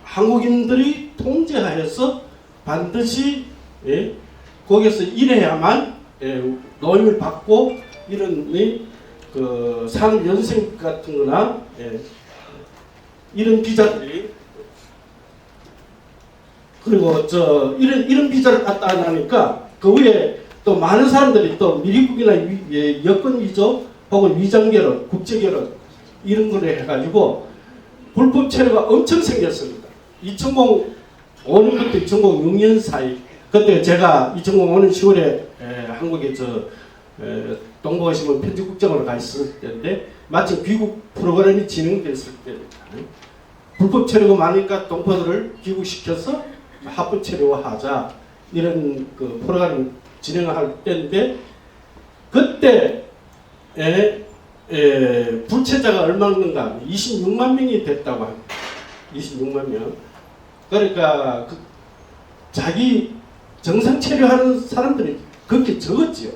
한국인들이 통제하여서 반드시 거기서 일해야만 노임을 받고 이런 그 산업 연수생 같은 거나 이런 비자들이, 그리고 이런 비자를 갖다 나니까 그 위에 또 많은 사람들이 또 미리국이나 여권 위조 혹은 위장 결혼, 국제 결혼 이런 거를 해가지고 불법 체류가 엄청 생겼습니다. 2005년부터 2006년 사이, 그때 제가 2005년 10월에 한국에 동부신문 편집국장으로 가 있을 때인데 마침 귀국 프로그램이 진행됐을 때입니다. 불법 체류가 많으니까 동포들을 귀국시켜서 합법 체류하자 이런 그 프로그램 진행할 때인데 그때 불체자가 얼마인가 26만 명이 됐다고 합니다. 26만 명. 그러니까 자기 정상 체류하는 사람들이 그렇게 적었지요.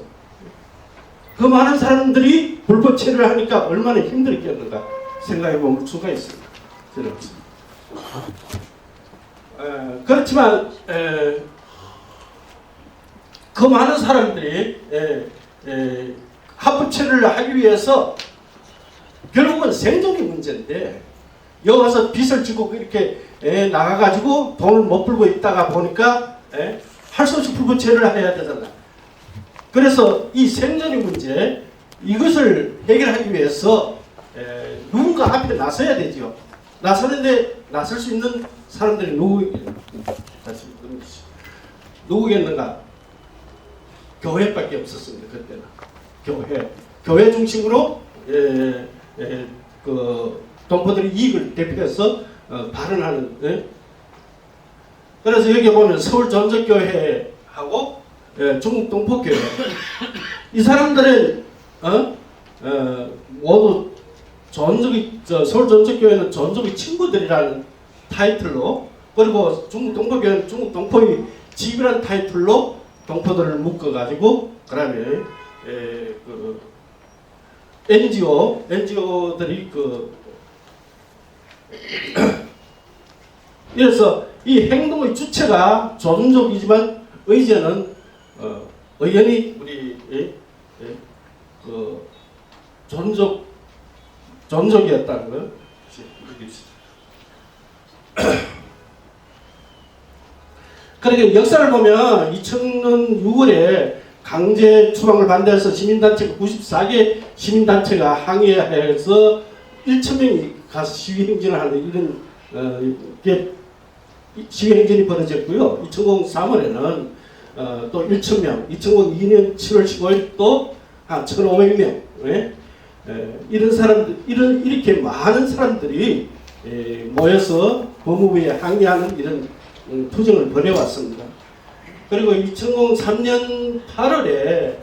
그 많은 사람들이 불법 체류를 하니까 얼마나 힘들었겠는가 생각해 볼 수가 있습니다. 그렇지만 그 많은 사람들이 합법 체류를 하기 위해서 결국은 생존이 문제인데 여기 와서 빚을 지고 이렇게 나가가지고 돈을 못 벌고 있다가 보니까 할 수 없이 불법 체류를 해야 되잖아. 그래서 이 생존의 문제 이것을 해결하기 위해서 누군가 앞에 나서야 되죠. 나서는데 나설 수 있는 사람들이 누구겠는가? 교회밖에 없었습니다. 그때는 교회 중심으로 그 동포들의 이익을 대표해서 발언하는. 그래서 여기 보면 서울 전적교회하고 중국 동포교회 이 사람들은 모두 서울 전적교회는 전적의 친구들이라는 타이틀로, 그리고 중국 동포교회는 중국 동포의 집이라는 타이틀로 동포들을 묶어가지고 그다음에 그 NGO들이 그래서 이 행동의 주체가 조종족이지만 의제는 의견이 우리 그 존족이었다는 거. 그러니까 역사를 보면 2000년 6월에 강제 추방을 반대해서 시민단체가 94개 시민단체가 항의해서 1,000명이 가서 시위행진을 하는 이런 시위행진이 벌어졌고요. 2003년에는 또 1,000명, 2002년 7월 15일 또 한 1,500명, 이런 사람들, 이렇게 많은 사람들이 모여서 법무부에 항의하는 이런 투쟁을 벌여왔습니다. 그리고 2003년 8월에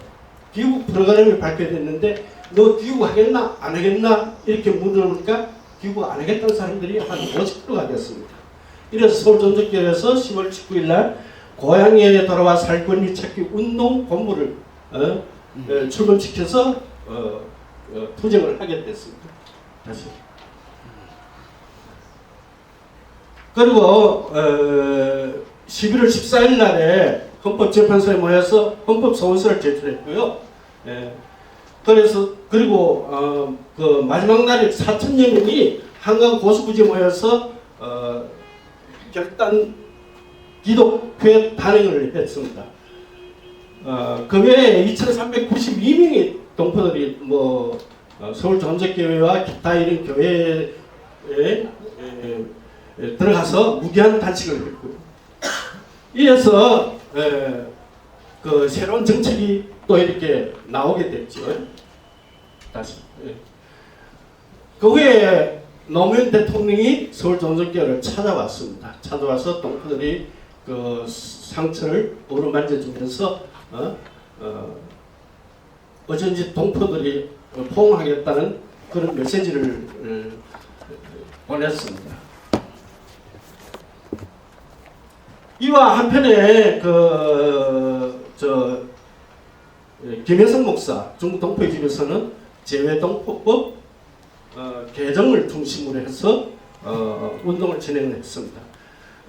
귀국 프로그램이 발표됐는데 너 귀국하겠나 안 하겠나 이렇게 물으니까 귀국 안 하겠다는 사람들이 한 50%가 됐습니다. 이래서 서울전적교회에서 10월 19일 날 고향에 돌아와 살 권리 찾기 운동 본부를 출범시켜서 투쟁을 하게 됐습니다. 다시. 그리고 11월 14일 날에 헌법재판소에 모여서 헌법소원서를 제출했고요. 그리고 그 마지막 날에 4,000여 명이 한강 고수부지에 모여서 결단 기독회 단행을 했습니다. 그 외에 2,392명의 동포들이 서울 전적교회와 기타 이런 교회에 들어가서 무기한 단식을 했고요. 이어서 그 새로운 정책이 또 이렇게 나오게 됐죠. 다시. 그 후에 노무현 대통령이 서울 전적교회를 찾아왔습니다. 찾아와서 동포들이 그 상처를 어루만져주면서 어쩐지 동포들이 포옹하겠다는 그런 메시지를 보냈습니다. 이와 한편에 김혜성 목사 중국 동포의 집에서는 재외동포법 개정을 중심으로 해서 운동을 진행했습니다.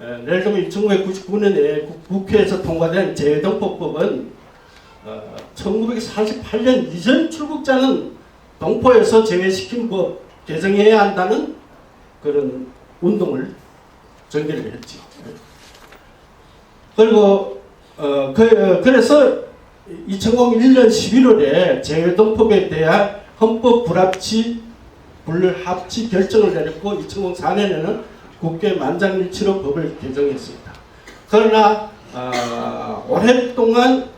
예를 들면 1999년에 국회에서 통과된 재외동포법은 1948년 이전 출국자는 동포에서 제외시킨 법 개정해야 한다는 그런 운동을 전개를 했죠. 그리고 그래서 2001년 11월에 재외동법에 대한 헌법 불합치 결정을 내렸고 2004년에는 국회 만장일치로 법을 개정했습니다. 그러나 오랫동안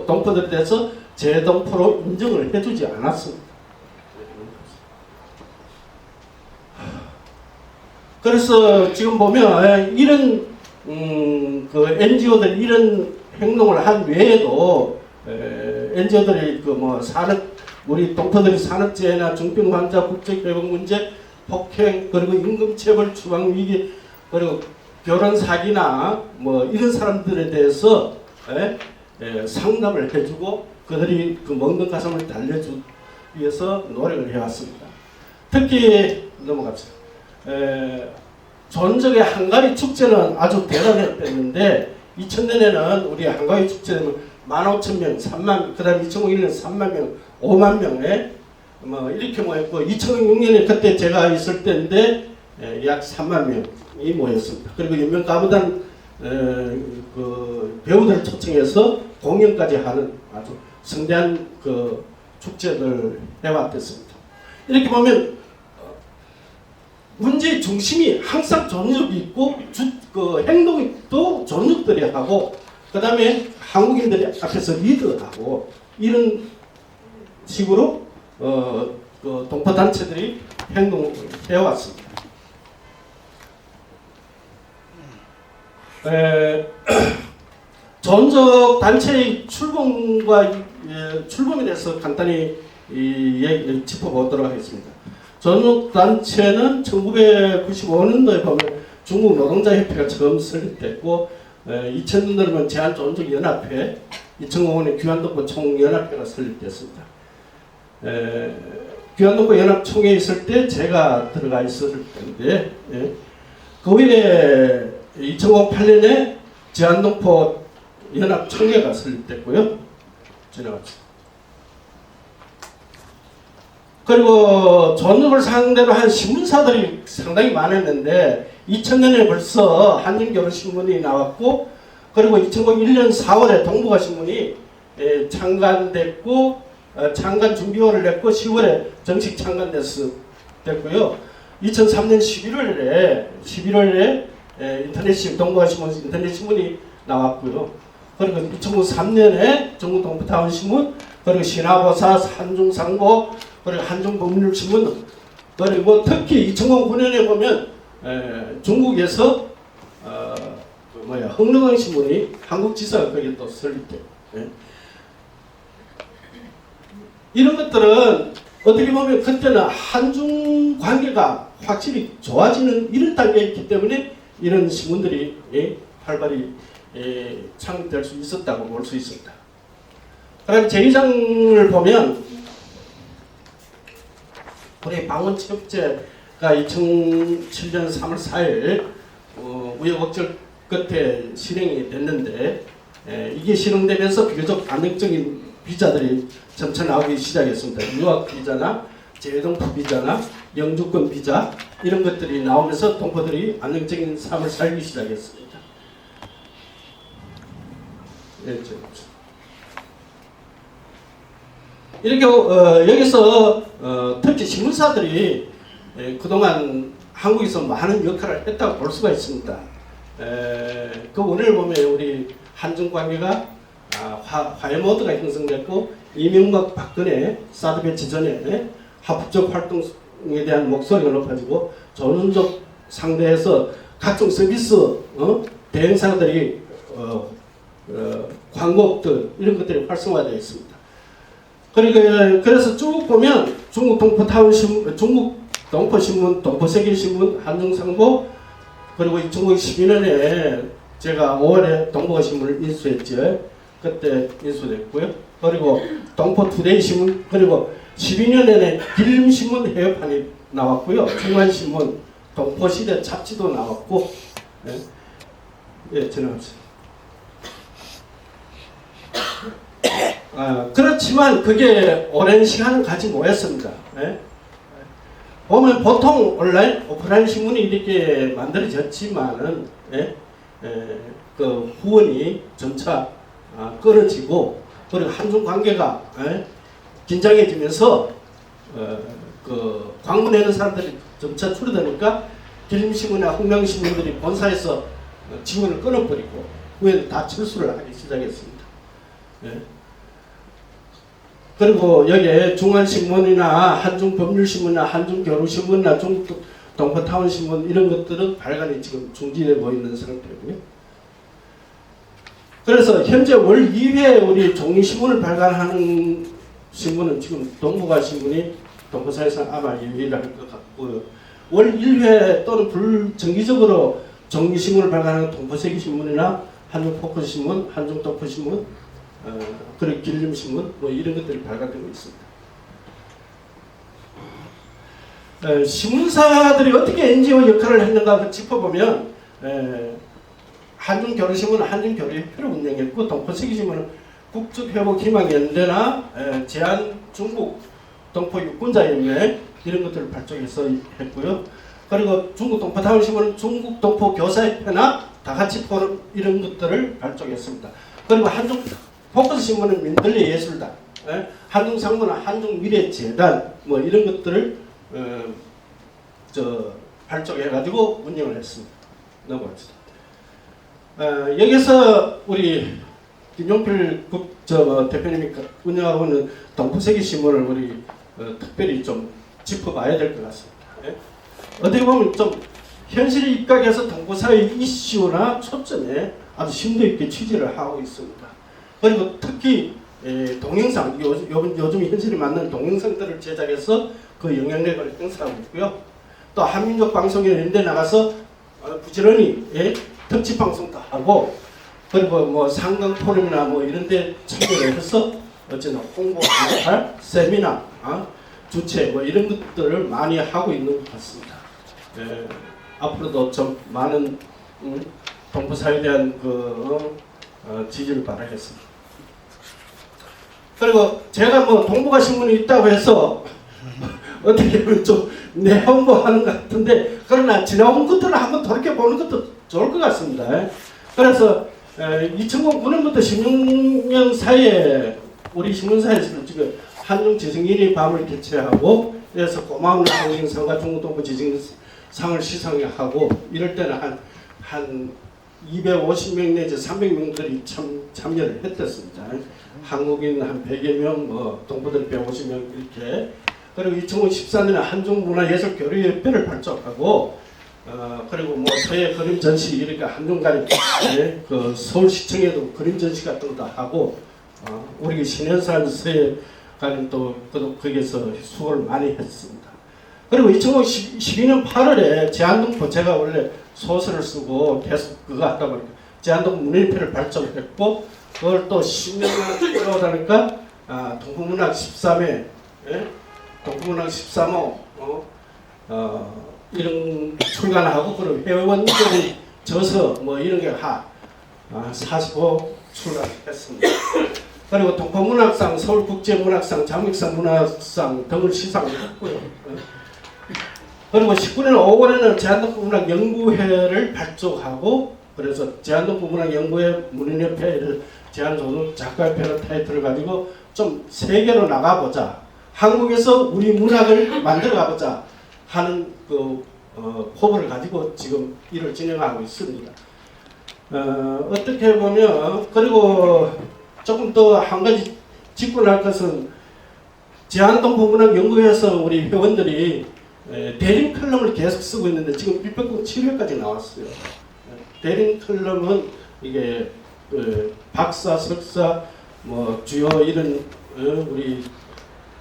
동포들에 대해서 재동포로 인정을 해주지 않았습니다. 그래서 지금 보면 이런 그 NGO들 이런 행동을 한 외에도 NGO들이 우리 동포들이 산업재해나 중병 환자 국제개복 문제, 폭행, 그리고 임금체벌 추방 위기, 그리고 결혼 사기나 이런 사람들에 대해서 상담을 해주고 그들이 그 먹는 가슴을 달래주기 위해서 노력을 해왔습니다. 특히 넘어갑시다. 전적의 한가위 축제는 아주 대단했는데 2000년에는 우리 한가위 축제는 15,000명, 3만, 그 다음에 2001년 3만 명, 5만 명에 이렇게 모였고 2006년에 그때 제가 있을 때인데 약 3만 명이 모였습니다. 그리고 유명 가부단 그 배우들을 초청해서 공연까지 하는 아주 성대한 그 축제를 해왔습니다. 이렇게 보면 문제의 중심이 항상 존역이 있고 그 행동이 또 존역들이 하고 그 다음에 한국인들이 앞에서 리드하고 이런 식으로 그 동포단체들이 행동을 해왔습니다. 전적 단체의 출범에 대해서 간단히 짚어보도록 하겠습니다. 전적 단체는 1995년도에 보면 중국 노동자협회가 처음 설립됐고 2000년도에는 제한존속연합회, 2005년에 귀환동포 총연합회가 설립됐습니다. 귀환동포 연합총회에 있을 때 제가 들어가 있었을 텐데 그 후에 2008년에 제한동포 연합총회가 설립됐고요. 지나갑시다. 그리고 존역을 상대로 한 신문사들이 상당히 많았는데 2000년에 벌써 한림교류신문이 나왔고 그리고 2001년 4월에 동북아신문이 창간됐고 창간 준비호를 냈고 10월에 정식 창간됐고요. 2003년 11월에 동북아신문 인터넷신문이 나왔고요. 그리고 2003년에 전국 동부타운신문, 그리고 신화보사, 한중상보, 그리고 한중법률신문, 그리고 특히 2009년에 보면 중국에서 흥릉강 신문이 한국지사가 거기 또 설립돼요. 이런 것들은 어떻게 보면 그때는 한중 관계가 확실히 좋아지는 이런 단계에 있기 때문에 이런 신문들이 활발히 창립될 수 있었다고 볼 수 있습니다. 그다음에 제2장을 보면 우리 방언체육제가 2007년 3월 4일 우여곡절 끝에 실행이 됐는데 이게 실행되면서 비교적 안정적인 비자들이 점차 나오기 시작했습니다. 유학 비자나 재외동포 비자나 영주권 비자 이런 것들이 나오면서 동포들이 안정적인 삶을 살기 시작했습니다. 이렇게 여기서 특히 신문사들이 그동안 한국에서 많은 역할을 했다고 볼 수가 있습니다. 그 원인을 보면 우리 한중 관계가 화해 모드가 형성됐고 이명박 박근혜 사드 배치 전에 합법적 활동에 대한 목소리가 높아지고 조선족 상대에서 각종 서비스 대행사들이 광고업들 이런 것들이 활성화되어 있습니다. 그래서 쭉 보면 중국 동포타운신문, 중국 동포신문, 동포세계신문, 한중상보 그리고 2012년에 제가 5월에 동북아신문을 인수했죠. 그때 인수됐고요. 그리고 동포투데이신문 그리고 12년에는 길림신문 해외판이 나왔고요. 중간신문, 동포시대 잡지도 나왔고 지나갑시다. 그렇지만 그게 오랜 시간을 가지 못했습니다. 보면 보통 온라인, 오프라인 신문이 이렇게 만들어졌지만은 그 후원이 점차 끊어지고 그리고 한중 관계가 긴장해지면서 그 광문하는 사람들이 점차 줄어드니까 길림신문이나 흥명신문들이 본사에서 지원을 끊어버리고 후에 다 철수를 하기 시작했습니다. 그리고 여기에 중앙신문이나 한중법률신문이나 한중교류신문이나 중국 동포타운신문 이런 것들은 발간이 지금 중지되고 있는 상태고요. 그래서 현재 월 2회 우리 종이신문을 발간하는 신문은 지금 동북아신문이 동포사에서 아마 유일할 것 같고요. 월 1회 또는 불정기적으로 종이신문을 발간하는 동포세계신문이나 한중포커신문, 한중동포신문 그리고 길림신문 뭐 이런 것들이 발간되고 있습니다. 신문사들이 어떻게 NGO 역할을 했는가 짚어보면 한중교류신문은 한중교류협회를 운영했고 동포세계신문은 국적회복희망연대나 제한중국 동포유권자연맹 이런 것들을 발족해서 했고요. 그리고 중국 동포타운신문은 중국 동포교사협회나 다같이 포럼 이런 것들을 발족했습니다. 그리고 한중 포커스신문은 민들레 예술단, 한중상문은 한중미래재단 뭐 이런 것들을 발족해가지고 운영을 했습니다. 넘어갑시다. 여기서 우리 김용필 대표님이 운영하고 있는 동포세계신문을 우리 특별히 좀 짚어봐야 될 것 같습니다. 어떻게 보면 좀 현실에 입각해서 동포사회 이슈나 초점에 아주 심도 있게 취재를 하고 있습니다. 그리고 특히 동영상, 요즘 현실에 맞는 동영상들을 제작해서 그 영향력을 행사하고 있고요. 또 한민족 방송에 연대 나가서 부지런히 특집 방송도 하고 그리고 뭐 상강 포럼이나 뭐 이런 데 참여를 해서 어쨌든 홍보, 할 세미나, 주최 뭐 이런 것들을 많이 하고 있는 것 같습니다. 앞으로도 좀 많은 동포사회에 대한 지지를 바라겠습니다. 그리고 제가 뭐 동북아 신문이 있다고 해서 어떻게 보면 좀 내홍보하는 것 같은데, 그러나 지나온 것들을 한번 돌이켜보는 것도 좋을 것 같습니다. 그래서 2009년부터 16년 사이에 우리 신문사에서 지금 한중지성인이 밤을 개최하고, 그래서 고마운 한국인상과 중국동부 지성상을 시상하고, 이럴 때는 한 250명 내지 300명들이 참여를 했었습니다. 한국인 한 100여 명, 뭐 동포들 150명 이렇게. 그리고 2014년에 한중문화예술교류협회를 발족하고, 그리고 뭐 서예 그림 전시 이렇게 한중간에 그 서울시청에도 그림 전시 같은 것도 하고, 우리 신현산 서예관은 또 거기에서 수고를 많이 했습니다. 그리고 2012년 8월에 제한동포, 제가 원래 소설을 쓰고 계속 그거 하다 보니까 제한동포 문예협회를 발족했고, 그걸 또 10년간 끌어오다 보니까 동포문학 13회, 동포문학 13호 이런 출간하고, 그리고 회원들이 저서 뭐 이런 게 45 출간했습니다. 그리고 동포문학상, 서울국제문학상, 장믹상 문학상 등을 시상했고요. 그리고 19년 5월에는 제한동포문학연구회를 발족하고, 그래서 제한동포문학연구회 문인협회를 제한소설 작가협회라는 타이틀을 가지고 좀 세계로 나가보자, 한국에서 우리 문학을 만들어가보자 하는 그 포부를 가지고 지금 일을 진행하고 있습니다. 어떻게 보면, 그리고 조금 더 한 가지 짚고 날 것은, 제한동포문학연구회에서 우리 회원들이 대림 칼럼을 계속 쓰고 있는데 지금 100권 7회까지 나왔어요. 대림 칼럼은 이게 박사, 석사, 뭐 주요 이런 우리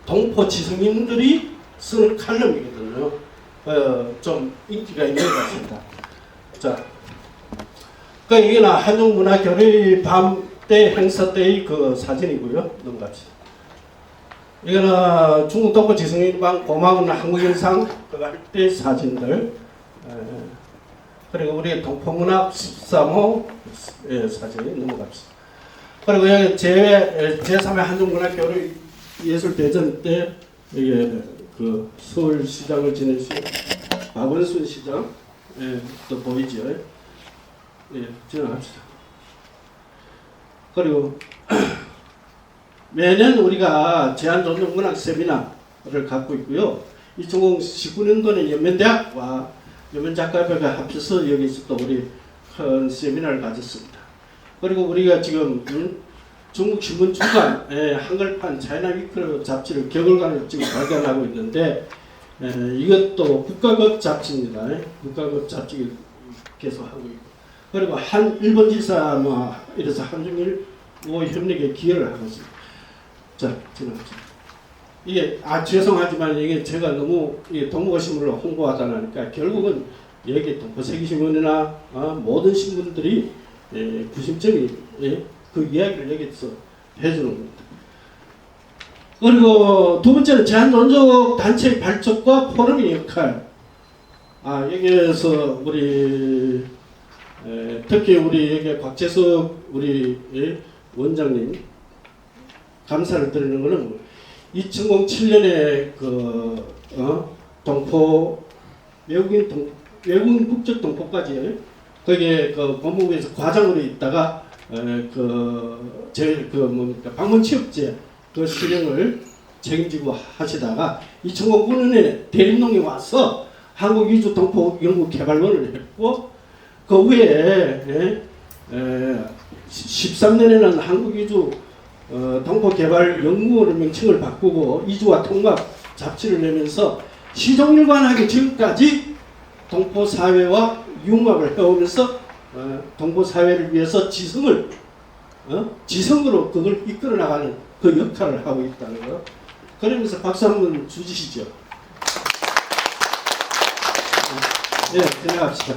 동포 지성인들이 쓰는 칼럼이거든요. 좀 인기가 있는 것 같습니다. 자, 그러니까 이게 한중문화교류 밤 때 행사 때의 그 사진이고요. 넘어갑시다. 이거는 중국 동포 지성인방 고마운 한국인상 그거 할 때 사진들. 그리고 우리 동포문학 13호 사진 넘어갑시다. 그리고 여기 제3회 한중문화교류 예술대전 때 이게 그 서울시장을 지내신 박원순 시장 또 보이죠? 지나갑시다. 그리고 매년 우리가 제한전통문학 세미나를 갖고 있고요. 2019년도는 연면대학과 연면작가협회가 합쳐서 여기서 또 우리 큰 세미나를 가졌습니다. 그리고 우리가 지금 중국 신문 주간 한글판 차이나 위크 잡지를 격월간을 지금 발간하고 있는데, 이것도 국가급 잡지입니다. 국가급 잡지 계속 하고 있고, 그리고 한 일본 지사 뭐 이래서 한중일 협력에 기여를 하고 있습니다. 자, 지나갑시다. 이게 죄송하지만 이게 제가 너무 동북아 신문을 홍보하다 보니까 결국은 여기 동포세계신문이나 모든 신문들이 구심점이 그 이야기를 여기서 해주는 겁니다. 그리고 두 번째는 제한론적 단체의 발족과 포럼의 역할. 여기에서 우리 특히 우리 여기 곽재석 우리 원장님 감사를 드리는 것은 2007년에 그 동포 외국인 국적 동포까지 거기에 그 법무부에서 과장으로 있다가 방문 취업제 그 수령을 책임지고 하시다가 2009년에 대림동에 와서 한국 위주 동포 연구 개발원을 했고, 그 후에 13년에는 한국 위주 동포 개발 연구원의 명칭을 바꾸고 이주와 통합 잡지를 내면서 시종일관하게 지금까지 동포 사회와 융합을 해오면서 동포 사회를 위해서 지성으로 그걸 이끌어 나가는 그 역할을 하고 있다는 거. 그러면서 박수 한번 주시죠. 네, 지나갑시다.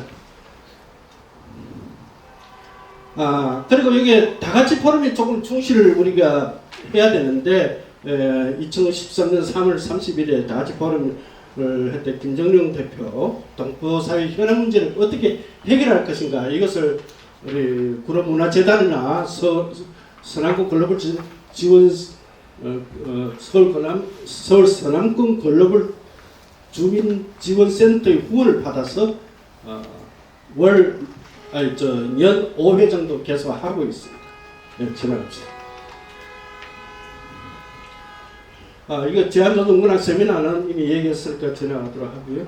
그리고 여기 다같이 포럼에 조금 충실을 우리가 해야 되는데, 2013년 3월 30일에 다같이 포럼을 할 때 김정룡 대표 동포사회 현안 문제를 어떻게 해결할 것인가, 이것을 우리 구로문화재단이나 서남권 글로벌 지원 서울 서남권 글로벌 주민지원센터의 후원을 받아서 연 5회 정도 계속 하고 있습니다. 네, 지나갑시다. 이거 제한조정문학 세미나는 이미 얘기했으니까 지나가도록 하고요.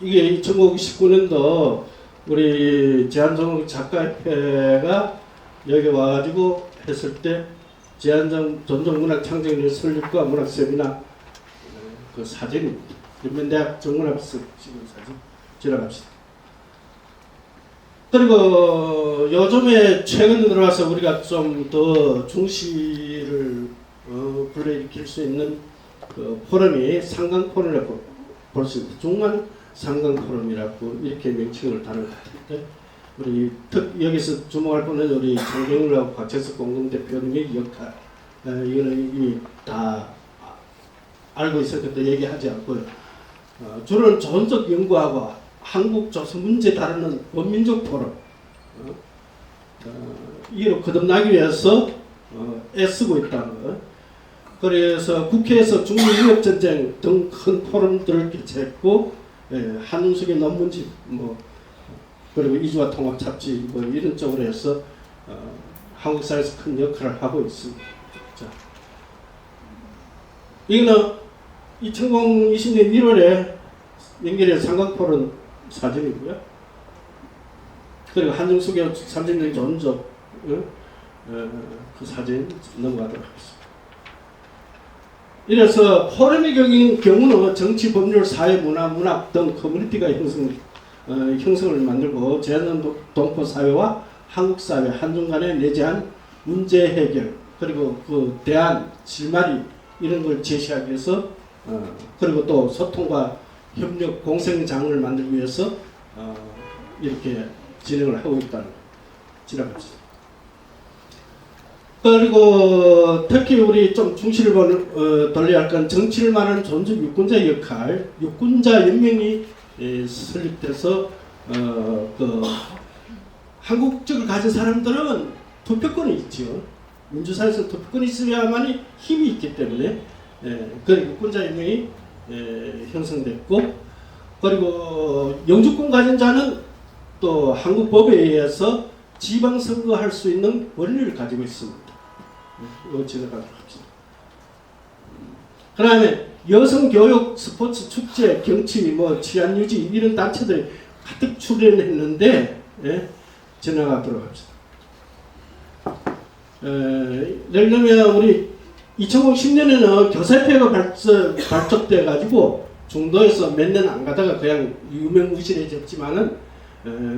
이게 2019년도 우리 제한조정 작가협회가 여기 와가지고 했을 때 제한조정문학 창작인의 설립과 문학 세미나 그 사진입니다. 인민대학 정문학서 찍은 사진 지나갑시다. 그리고 요즘에 최근 들어와서 우리가 좀 더 중시를 불러일으킬 수 있는 그 포럼이 상강포럼이라고 볼 수 있습니다. 중간 상강포럼이라고 이렇게 명칭을 다는 것 같은데 우리 여기서 주목할 분은 우리 장경울하고 곽재석 공동대표님의 역할 이거는 이미 다 알고 있었기 때문에 얘기하지 않고요. 주로는 조선족 연구하고 한국 조선 문제 다루는 원민족 포럼 이로 거듭나기 위해서 애쓰고 있다는 것. 그래서 국회에서 중미무역전쟁 등 큰 포럼들을 개최했고 한윤석의 논문집 그리고 이주와 통합 잡지 이런 쪽으로 해서 한국 사회에서 큰 역할을 하고 있습니다. 자, 이거는 2020년 1월에 연결의 상강포럼 사진이고요. 그리고 한정숙의 30년 전적 그 사진 넘어가도록 하겠습니다. 이래서 포럼의 경우는 정치, 법률, 사회, 문화, 문학 등 커뮤니티가 형성을 만들고 제한 동포 사회와 한국 사회 한중 간의 내재한 문제 해결 그리고 그 대안, 실마리 이런 걸 제시하기 위해서 그리고 또 소통과 협력 공생장을 만들기 위해서 이렇게 진행을 하고 있다는 거. 지나갑시다. 그리고 특히 우리 좀 중시를 돌려야 할 건 정치를 말하는 존중 유권자의 역할, 유권자 연맹이 설립돼서 그 한국적을 가진 사람들은 투표권이 있죠. 민주사회에서 투표권이 있어야만이 힘이 있기 때문에 그 유권자 연맹이 형성됐고 그리고 영주권 가진 자는 또 한국 법에 의해서 지방선거할 수 있는 권리를 가지고 있습니다. 이거 지나가도록 합시다. 그 다음에 여성교육, 스포츠, 축제, 경치, 치안유지 이런 단체들이 가득 출연했는데 지나가도록 합시다. 예를 들면 우리 2010년에는 교사협회가 발족돼 가지고 중도에서 몇 년 안 가다가 그냥 유명무실해졌지만은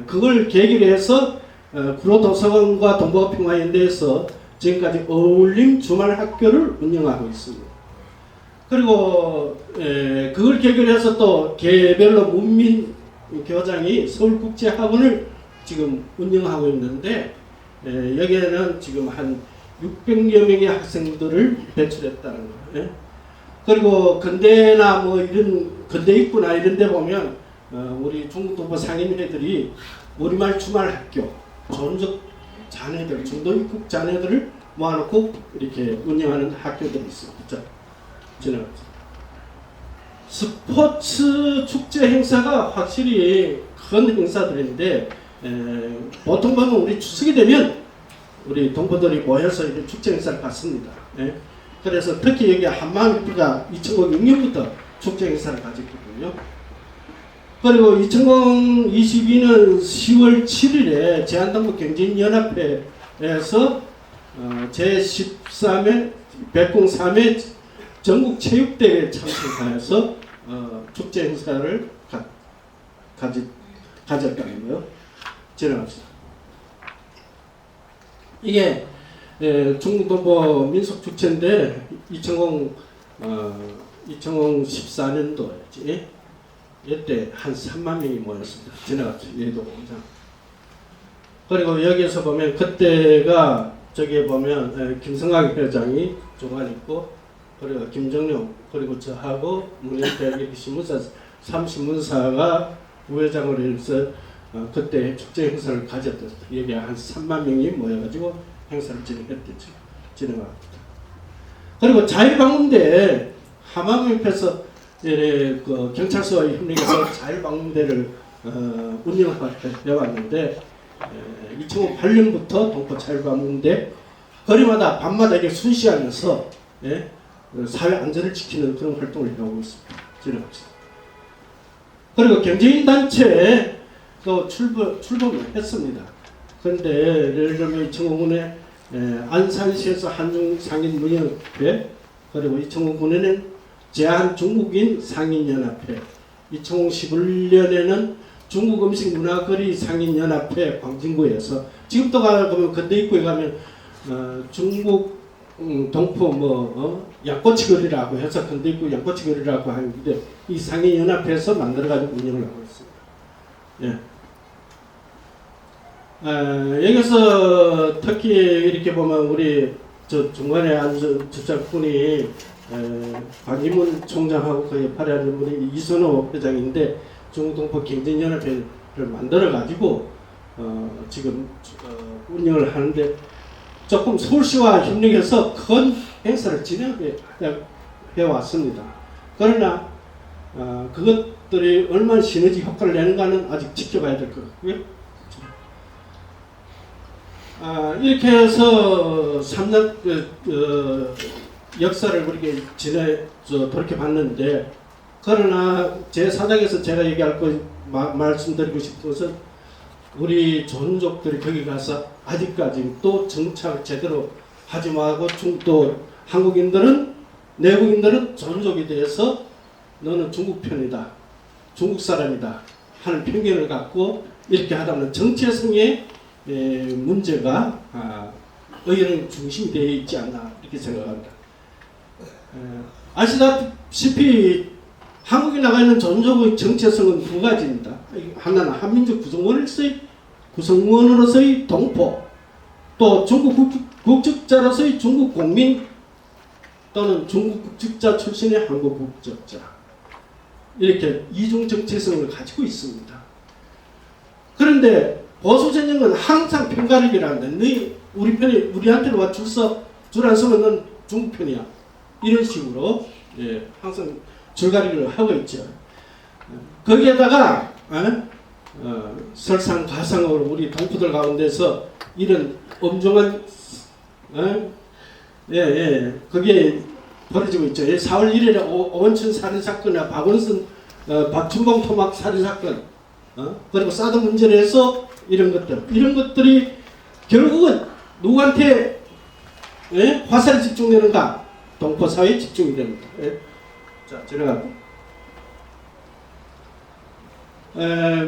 그걸 계기로 해서 구로도서관과 동북아평화연대에서 지금까지 어울림 주말학교를 운영하고 있습니다. 그리고 그걸 계기로 해서 또 개별로 문민교장이 서울국제학원을 지금 운영하고 있는데 여기에는 지금 한 600여 명의 학생들을 배출했다는 거예요. 그리고 근대나 이런 근대 입구나 이런 데 보면 우리 중국 동포 상인회들이 우리말 주말학교 존적 자녀들, 중도 입국 자녀들을 모아놓고 이렇게 운영하는 학교들이 있습니다. 자, 지나갑니다. 스포츠 축제 행사가 확실히 큰 행사들인데 보통 보면 우리 추석이 되면 우리 동포들이 모여서 이런 축제 행사를 갖습니다. 그래서 특히 여기 한마음교회가 2006년부터 축제 행사를 가졌거든요. 그리고 2022년 10월 7일에 제한동포 경제연합회에서 제13회 백공3회 전국 체육대회에 참석하여서 축제 행사를 가졌다는 거예요. 지나갑시다. 이게 중국동포 민속축제인데 2014년도였지. 이때 한 3만 명이 모였습니다. 지나갔죠. 예도 공장. 그리고 여기에서 보면 그때가 저기에 보면 김성학 회장이 중간 있고 그리고 김정룡 그리고 저하고 문현태 이렇게 신문사 3신문사가 부회장으로 해서 그때 축제 행사를 가졌다. 여기에 한 3만 명이 모여가지고 행사를 진행했댔죠. 진행합니다. 그리고 자율방문대 함암협회에서 그 경찰서와 협력해서 자율방문대를 운영해 왔는데 2008년부터 동포 자율방문대 거리마다 밤마다 이렇게 순시하면서 사회 안전을 지키는 그런 활동을 해오고 있습니다. 진행합시다. 그리고 경제인 단체에 또 출범을 했습니다. 그런데 예를 들면 2005년에 안산시에서 한중 상인 문협회, 그리고 2009년에는 제한 중국인 상인연합회, 2011년에는 중국 음식 문화거리 상인연합회 광진구에서, 지금도 가면 건대 입구에 가면 중국 동포 양꼬치거리라고 해서 건대 입구 양꼬치거리라고 하는데, 이 상인연합회에서 만들어가지고 운영을 하고 있습니다. 예. 여기서 특히 이렇게 보면 우리 저 중간에 앉은 저분이 관이문 총장하고 그 옆에 앉은 분이 이선호 회장인데, 중국동포 경쟁연합회를 만들어 가지고 지금 운영을 하는데, 조금 서울시와 협력해서 큰 행사를 진행해 왔습니다. 그러나 그것들이 얼마나 시너지 효과를 내는가는 아직 지켜봐야 될 것 같고요. 이렇게 해서 3년 역사를 우리가 돌이켜 봤는데, 그러나 제 사장에서 제가 얘기할 거 말씀드리고 싶은 것은, 우리 존족들이 거기 가서 아직까지 또 정착을 제대로 하지 말고, 또 한국인들은, 내국인들은 존족에 대해서 너는 중국 편이다, 중국 사람이다 하는 편견을 갖고 이렇게 하다 보면 정체성의 문제가 의회는 중심이 되어 있지 않나 이렇게 생각합니다. 아시다시피 한국에 나가 있는 존족의 정체성은 두 가지입니다. 하나는 한민족 구성원으로서의 동포, 또 중국 국적자로서의 중국 국민, 또는 중국 국적자 출신의 한국 국적자, 이렇게 이중 정체성을 가지고 있습니다. 그런데 보수 진영은 항상 편가르기라는데, 우리한테는 와 줄 안 서면 넌 중국 편이야, 이런 식으로 항상 줄가리기를 하고 있죠. 거기에다가 설상가상으로 우리 동포들 가운데서 이런 엄중한 그게 벌어지고 있죠. 4월 1일에 오원춘 살인사건이나 박춘봉 토막 살인사건, 그리고 사드 문제를 해서 이런 것들이 결국은 누구한테 화살이 집중되는가? 동포 사회에 집중이 됩니다. 자, 지나가고.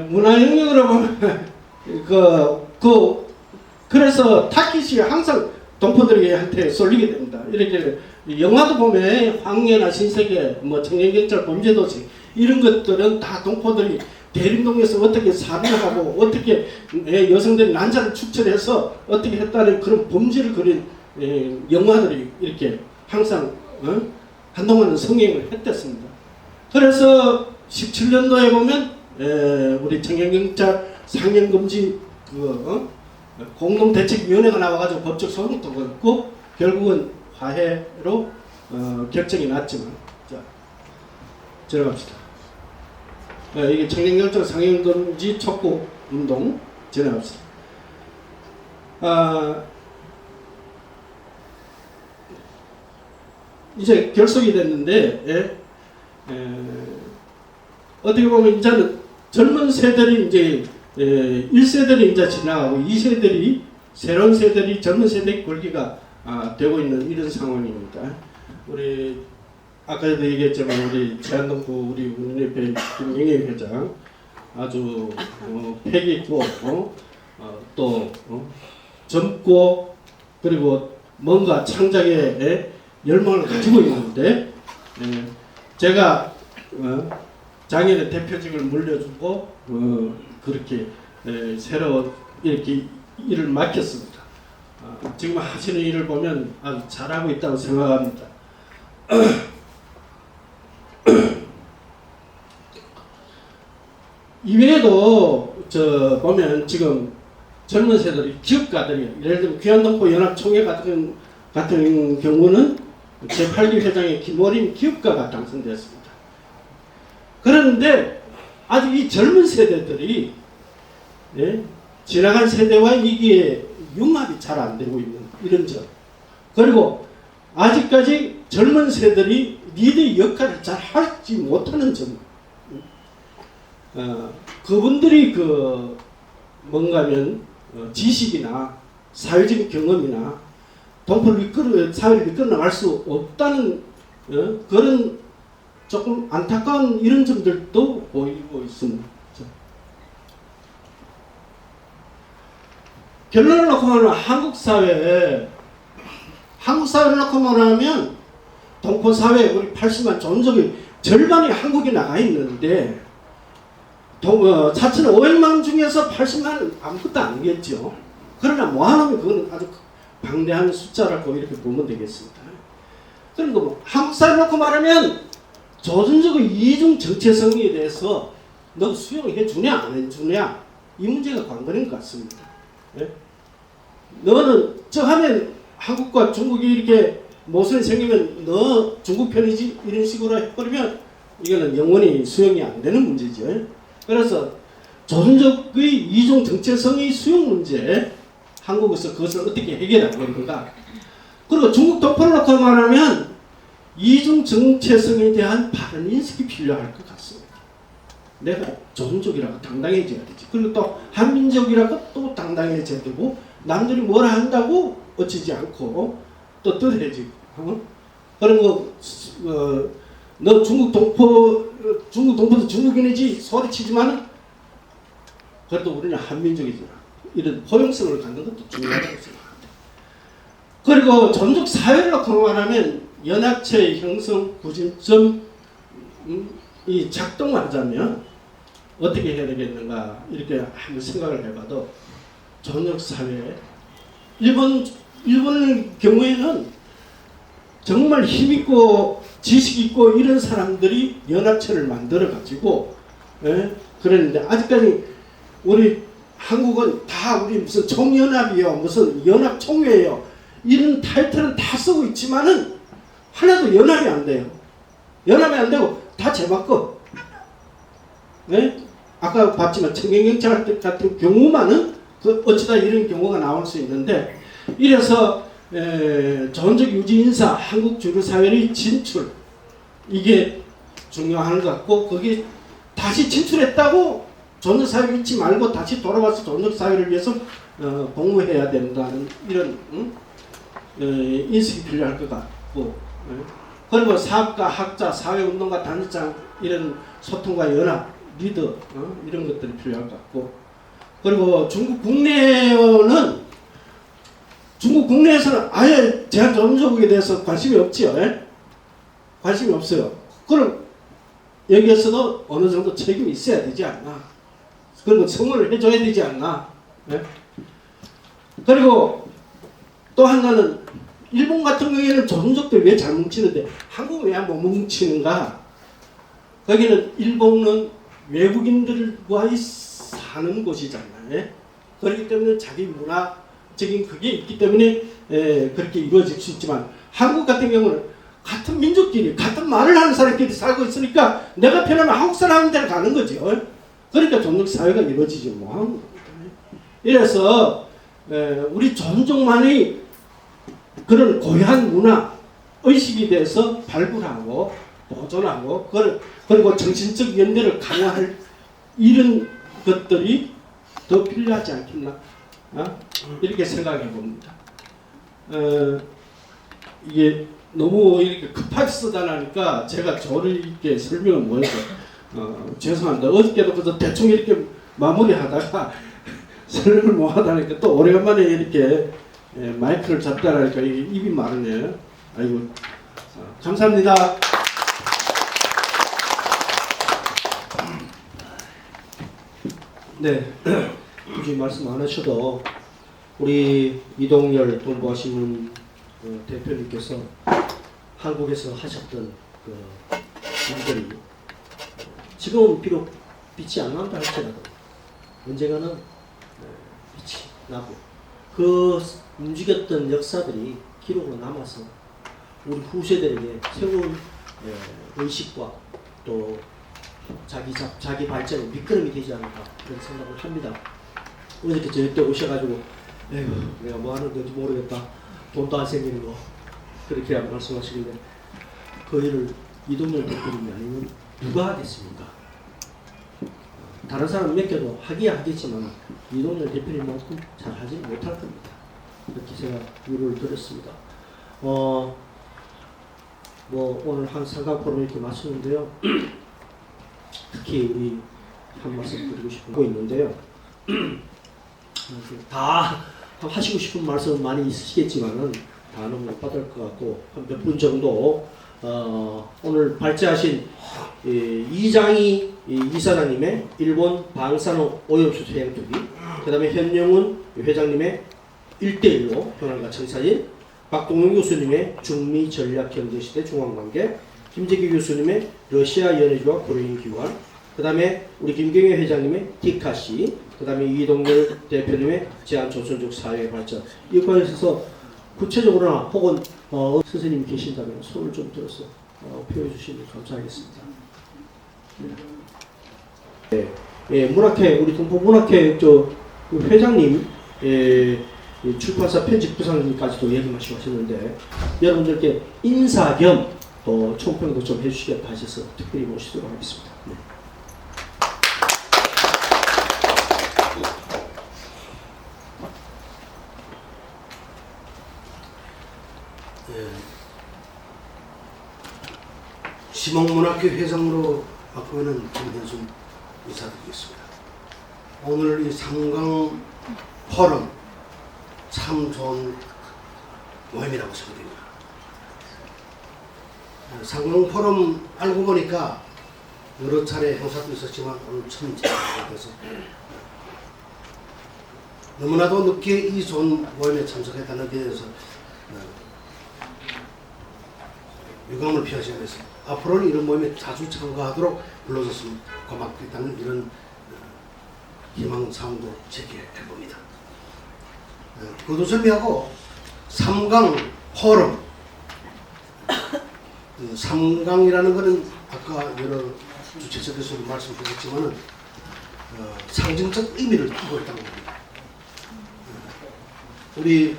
문화영역으로 보면, 그래서 타깃이 항상 동포들한테 쏠리게 됩니다. 이렇게, 영화도 보면, 황해나 신세계, 청년경찰 범죄도시, 이런 것들은 다 동포들이 대림동에서 어떻게 살인을 하고, 어떻게 여성들이 난자를 축출해서 어떻게 했다는 그런 범죄를 그린 영화들이 이렇게 항상 한동안은 성행을 했댔습니다. 그래서 17년도에 보면 우리 청년경찰 상영금지 공동대책위원회가 나와가지고 법적 소송도 걸고 결국은 화해로 결정이 났지만, 자, 들어갑시다. 이게 청년경찰 상영금지 촉구 운동 진행합시다. 이제 결속이 됐는데, 어떻게 보면 이제는 젊은 세대들이 이제 1세들이 이제 지나가고 2세들이, 새로운 세대들이 젊은 세대의 걸기가 되고 있는 이런 상황입니다. 우리 아까도 얘기했지만 우리 제한동포 우리 운영협회 김영애 회장 아주 패기 있고 또 젊고 그리고 뭔가 창작에 열망을 가지고 있는데, 제가 장애인의 대표직을 물려주고 그렇게 새로 이렇게 일을 맡겼습니다. 지금 하시는 일을 보면 아주 잘하고 있다고 생각합니다. 이외에도 보면 지금 젊은 세대들이 기업가들이, 예를 들면 귀한동포 연합총회 같은 경우는 제8기 회장의 김어린 기업가가 당선되었습니다. 그런데 아직 이 젊은 세대들이 예? 지나간 세대와 이게 융합이 잘 안 되고 있는 이런 점. 그리고 아직까지 젊은 세대들이 리더의 역할을 잘 하지 못하는 점. 그분들이 뭔가면 지식이나 사회적인 경험이나 사회를 이끌어 나갈 수 없다는 그런 조금 안타까운 이런 점들도 보이고 있습니다. 결론을 놓고 말하면 한국 사회를 놓고 말하면 동포 사회 우리 80만 전적의 절반이 한국에 나가 있는데 4,500만 중에서 80만은 아무것도 아니겠죠. 그러나 모아놓으면 그건 아주 방대한 숫자라고 이렇게 보면 되겠습니다. 그러니까 한국 사회를 놓고 말하면 조선족의 이중 정체성에 대해서 너 수용해 주냐 안 해주냐 이 문제가 관건인 것 같습니다. 네? 너는 저 하면 한국과 중국이 이렇게 모순이 생기면 너 중국 편이지 이런 식으로 해버리면 이거는 영원히 수용이 안 되는 문제죠. 그래서 조선족의 이중 정체성의 수용 문제 한국에서 그것을 어떻게 해결할 건가. 그리고 중국 동포를 놓고 말하면 이중 정체성에 대한 바른 인식이 필요할 것 같습니다. 내가 조선족이라고 당당해져야 되지. 그리고 또 한민족이라고 또 당당해져야 되고 남들이 뭐라 한다고 어치지 않고 또 뜯어야지. 그런 거 너 중국 동포도 중국인이지 소리치지만은 그래도 우리는 한민족이잖아. 이런 포용성을 갖는 것도 중요하다고 생각합니다. 그리고 전족 사회를 놓고 말하면 연합체 형성 구심점이 작동하자면 어떻게 해야 되겠는가 이렇게 한번 생각을 해봐도 전족 사회 일본의 경우에는 정말 힘있고 지식있고 이런 사람들이 연합체를 만들어 가지고 그랬는데 아직까지 우리 한국은 다 우리 무슨 총연합이요 무슨 연합총회예요 이런 타이틀은 다 쓰고 있지만은 하나도 연합이 안 돼요. 연합이 안 되고 다 제바꿔. 네? 아까 봤지만 청년경찰 같은 경우만은 어쩌다 이런 경우가 나올 수 있는데 이래서 전적 유지 인사 한국 주류 사회의 진출 이게 중요한 것 같고 거기 다시 진출했다고 전적 사회 잊지 말고 다시 돌아와서 전적 사회를 위해서 공부해야 된다는 이런 인식이 필요할 것 같고 그리고 사업가, 학자, 사회운동가, 단체장 이런 소통과 연합, 리더 이런 것들이 필요할 것 같고 그리고 중국 국내에서는 아예 제한전적에 대해서 관심이 없지요. 관심이 없어요. 그럼 여기에서도 어느 정도 책임이 있어야 되지 않나. 그리고 성원을 해줘야 되지 않나. 그리고 또 하나는 일본 같은 경우에는 조선족들이 왜 잘 뭉치는데 한국은 왜 못 뭉치는가. 거기는 일본은 외국인들과의 사는 곳이잖아요. 그렇기 때문에 자기 문화적인 그게 있기 때문에 그렇게 이루어질 수 있지만 한국 같은 경우는 같은 민족끼리 같은 말을 하는 사람끼리 살고 있으니까 내가 편하면 한국 사람인 데를 가는 거죠. 그러니까 조선족 사회가 이루어지지 뭐. 이래서 우리 조선족만의 그런 고유한 문화 의식에 대해서 발굴하고 보존하고 그리고 정신적 연대를 강화할 이런 것들이 더 필요하지 않겠나 이렇게 생각해 봅니다. 이게 너무 이렇게 급하게 쓰다 나니까 제가 조를 이렇게 설명을 못해서 죄송합니다. 어저께도 그래서 대충 이렇게 마무리하다가 설명을 못하다니까 또 오래간만에 이렇게 마이크를 잡다라니까 입이 마르네요. 아이고 감사합니다. 네, 굳이 말씀 안 하셔도 우리 이동열 동부하시는 대표님께서 한국에서 하셨던 그 일들이 지금은 비록 빛이 안 난다 할지라도 언젠가는 빛이 나고 그 움직였던 역사들이 기록으로 남아서 우리 후세들에게 새로운 의식과 또 자기 발전의 밑거름이 되지 않을까 그런 생각을 합니다. 어저께 저녁 때 오셔가지고 에휴 내가 뭐 하는 건지 모르겠다. 돈도 안 생기는 거 그렇게 말씀하시길래 그 일을 이동열 대표님이 아니면 누가 하겠습니까? 다른 사람 맡겨도 하기야 하겠지만 이동열 대표님만큼 잘하지 못할 겁니다. 이렇게 제가 위로를 드렸습니다. 뭐 오늘 한 상강 포럼 이렇게 마쳤는데요. 특히 우리 한 말씀 드리고 싶은 거 있는데요. 다 하시고 싶은 말씀 많이 있으시겠지만은 다는 못 받을 것 같고 몇 분 정도 오늘 발제하신 이장희 이사장님의 일본 방사능 오염수 퇴양투기, 그 다음에 현영훈 회장님의 1대1로 현황과 청사진, 박동영 교수님의 중미 전략 경제시대 중앙관계, 김재규 교수님의 러시아 연해주와 고려인 기관, 그 다음에 우리 김경애 회장님의 디카시, 그 다음에 이동열 대표님의 제한조선족 사회 발전, 이거에 있어서 구체적으로나 혹은 선생님이 계신다면 손을 좀 들어서 표해 주시면 감사하겠습니다. 문학회 우리 동포문학회 회장님 출판사 편집부상님까지도 얘기 마시셨는데 여러분들께 인사 겸 총평도 좀 해주시겠다 하셔서 특별히 모시도록 하겠습니다. 시목문학회 회장으로 맡고 있는 김현순 인사드리겠습니다. 오늘 이 상강 포럼 참 좋은 모임이라고 생각합니다. 상강 포럼 알고 보니까 여러 차례 행사도 있었지만 오늘 처음 참석하게 돼서 너무나도 늦게 이 좋은 모임에 참석했다는 데 대해서 유감을 표하시면서 앞으로는 이런 모임에 자주 참가하도록 불러줬으면 고맙겠다는 이런 희망사항도 제기해봅니다. 그것도 설명하고 3강 포럼 3강이라는 것은 아까 여러 주최석에서도 말씀드렸지만 상징적 의미를 두고 있다고 봅니다. 우리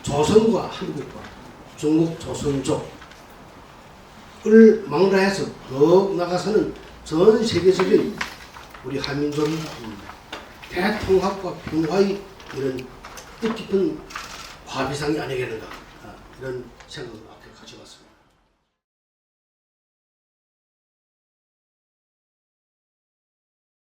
조선과 한국과 중국 조선족을 망라해서 더 나가서는 전 세계적인 우리 한민족이 대통합과 평화의 이런 뜻깊은 화비상이 아니겠는가 이런 생각을